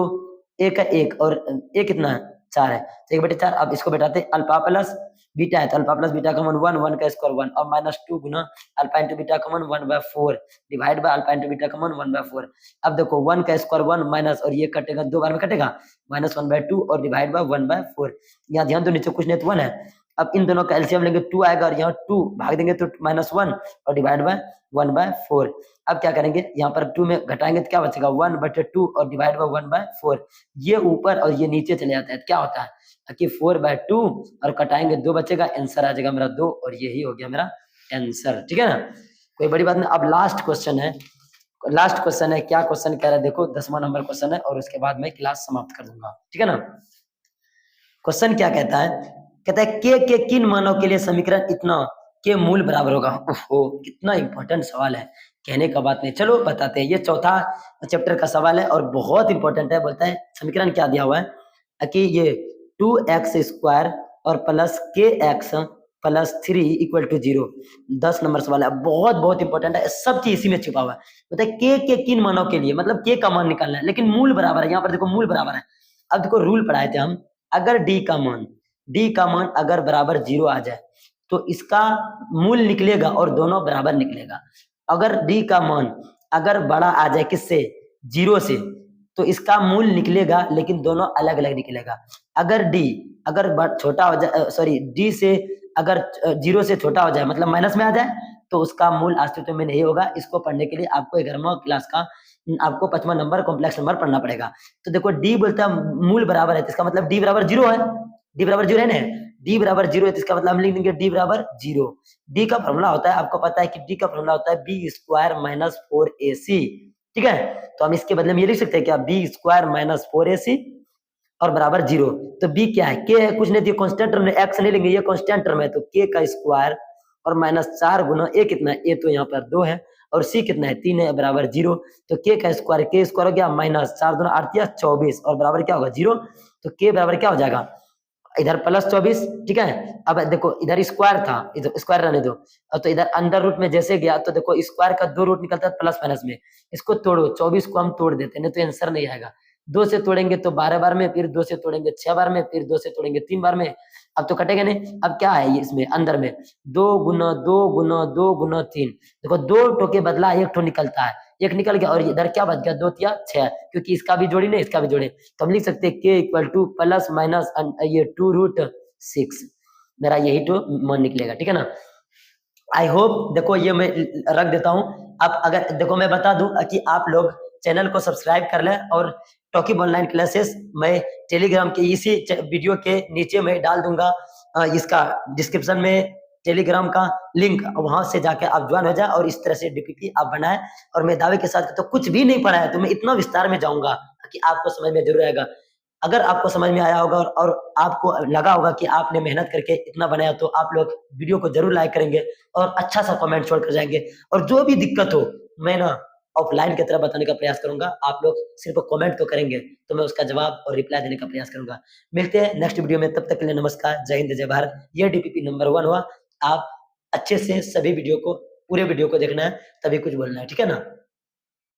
a का 1 और a कितना है 4 है, तो 1/4। अब इसको बैठाते हैं, अल्फा प्लस बीटा है तो अल्फा प्लस बीटा का मान 1 का स्क्वायर 1 और -2 गुना अल्फा इंटू बीटा का मान 1/4 divide by alpha into beta का मान 1/4। अब देखो 1 का स्क्वायर 1 माइनस और ये कटेगा 2 बार में कटेगा, -1/2 और डिवाइड बाय 1/4। यहाँ ध्यान दो नीचे कुछ नहीं तो 1 है। अब इन दोनों का एलसीएम लेंगे 2 आएगा और यहाँ 2 भाग देंगे तो -1 और डिवाइड बाय 1/4। अब क्या करेंगे, यहाँ पर 2 में घटाएंगे तो क्या बचेगा 1/2 और डिवाइड बाय 1/4। ये ऊपर और ये नीचे चले जाता है, क्या होता है कि 4/2 और कटाएंगे 2 बचेगा, आंसर आ जाएगा मेरा 2 और यही हो गया मेरा आंसर, ठीक है ना। कोई बड़ी बात नहीं। अब लास्ट क्वेश्चन है, क्या क्वेश्चन कह रहा है, देखो 10वां नंबर क्वेश्चन है और उसके बाद मैं क्लास समाप्त कर दूंगा, ठीक है ना। क्वेश्चन क्या कहता है, कहता है के किन मानों के लिए समीकरण इतना के मूल बराबर होगा। ओहो कितना इंपॉर्टेंट सवाल है, कहने का बात नहीं, चलो बताते हैं। ये चौथा चैप्टर का सवाल है और बहुत इंपॉर्टेंट है। बोलता है समीकरण क्या दिया हुआ है कि ये 2x स्क्वायर और plus kx plus 3 equal to 0। 10 number सवाल है, बहुत बहुत इंपॉर्टेंट है, सब चीज इसी में छुपा हुआ है। बोलता है के किन मानों के लिए, मतलब के का मान निकालना है लेकिन मूल बराबर है। यहाँ पर देखो मूल बराबर है। अब देखो रूल पढ़ाए थे हम, अगर d का मान अगर बराबर 0 आ जाए तो इसका मूल निकलेगा और दोनों बराबर निकलेगा। अगर d का मान अगर बड़ा आ जाए किससे, 0 से, तो इसका मूल निकलेगा लेकिन दोनों अलग अलग निकलेगा। अगर d अगर छोटा हो जाए, सॉरी d से अगर 0 से छोटा हो जाए मतलब माइनस में आ जाए तो उसका मूल अस्तित्व में नहीं होगा। इसको पढ़ने के लिए आपको 11वां क्लास का आपको 5वां नंबर कॉम्प्लेक्स नंबर पढ़ना पड़ेगा। तो देखो d बोलता है मूल बराबर है तो इसका मतलब d बराबर 0 है, d बराबर 0 है ना, d बराबर 0 है तो इसका मतलब हम लिख देंगे d बराबर 0। d का फॉर्मूला होता है, आपको पता है कि d का फॉर्मूला होता है b स्क्वायर माइनस 4ac, ठीक है। तो हम इसके बदले में ये लिख सकते हैं क्या, b स्क्वायर माइनस 4ac और बराबर 0। तो b क्या है, k है, कुछ नहीं, कांस्टेंट टर्म में x नहीं लेंगे, ये कांस्टेंट टर्म है तो k का स्क्वायर और -4 गुना a कितना है, a तो यहाँ पर 2 है और c कितना है 3 है बराबर 0। तो k का स्क्वायर हो गया -4 दूना 8 24 और बराबर क्या होगा 0। तो k बराबर क्या हो जाएगा, इधर +24, ठीक है। अब देखो इधर स्क्वायर था, इधर स्क्वायर रहने दो, तो इधर अंडर रूट में जैसे गया तो देखो स्क्वायर का 2 रूट निकलता है प्लस माइनस में, इसको तोड़ो, 24 को हम तोड़ देते हैं नहीं तो आंसर नहीं आएगा। 2 से तोड़ेंगे तो 12 बार में, फिर 2 से तोड़ेंगे 6 बार में, फिर 2 से तोड़ेंगे 3 बार में, अब तो कटेगा नहीं। अब क्या है ये इसमें अंदर में 2 गुना 2 गुना 2 गुना 3, देखो 2 टो के बदला 1 टो निकलता है, 1 निकल गया और इधर क्या बच गया 2 या 6, क्योंकि इसका भी जोड़ी नहीं इसका भी जोड़ी, तो हम लिख सकते हैं k equal two plus minus ये 2√6, मेरा यही तो मान निकलेगा, ठीक है ना। आई होप, देखो ये मैं रख देता हूं। अब अगर देखो मैं बता दूं कि आप लोग चैनल को सब्सक्राइब कर लें और टॉकिब ऑनलाइन क्लासेस मैं टेलीग्राम के इसी वीडियो के नीचे मैं डाल दूंगा इसका डिस्क्रिप्शन में टेलीग्राम का लिंक, वहां से जाके आप ज्वाइन हो जाए और इस तरह से डीपीपी आप बनाए। और मैं दावे के साथ तो कुछ भी नहीं पढ़ा है तो मैं इतना विस्तार में जाऊंगा कि आपको समझ में जरूर आएगा। अगर आपको समझ में आया होगा और आपको लगा होगा कि आपने मेहनत करके इतना बनाया, तो आप लोग वीडियो को जरूर लाइक करेंगे और अच्छा सा कमेंट छोड़ कर जाएंगे। और जो भी दिक्कत हो मैं ना ऑफलाइन की तरह बताने का प्रयास करूंगा। आप लोग सिर्फ कमेंट तो करेंगे तो मैं उसका जवाब और रिप्लाई देने का प्रयास करूंगा। मिलते हैं नेक्स्ट वीडियो में, तब तक के लिए नमस्कार, जय हिंद, जय भारत। ये डीपीपी नंबर 1 हुआ। आप अच्छे से सभी वीडियो को, पूरे वीडियो को देखना है, तभी कुछ बोलना है, ठीक है ना।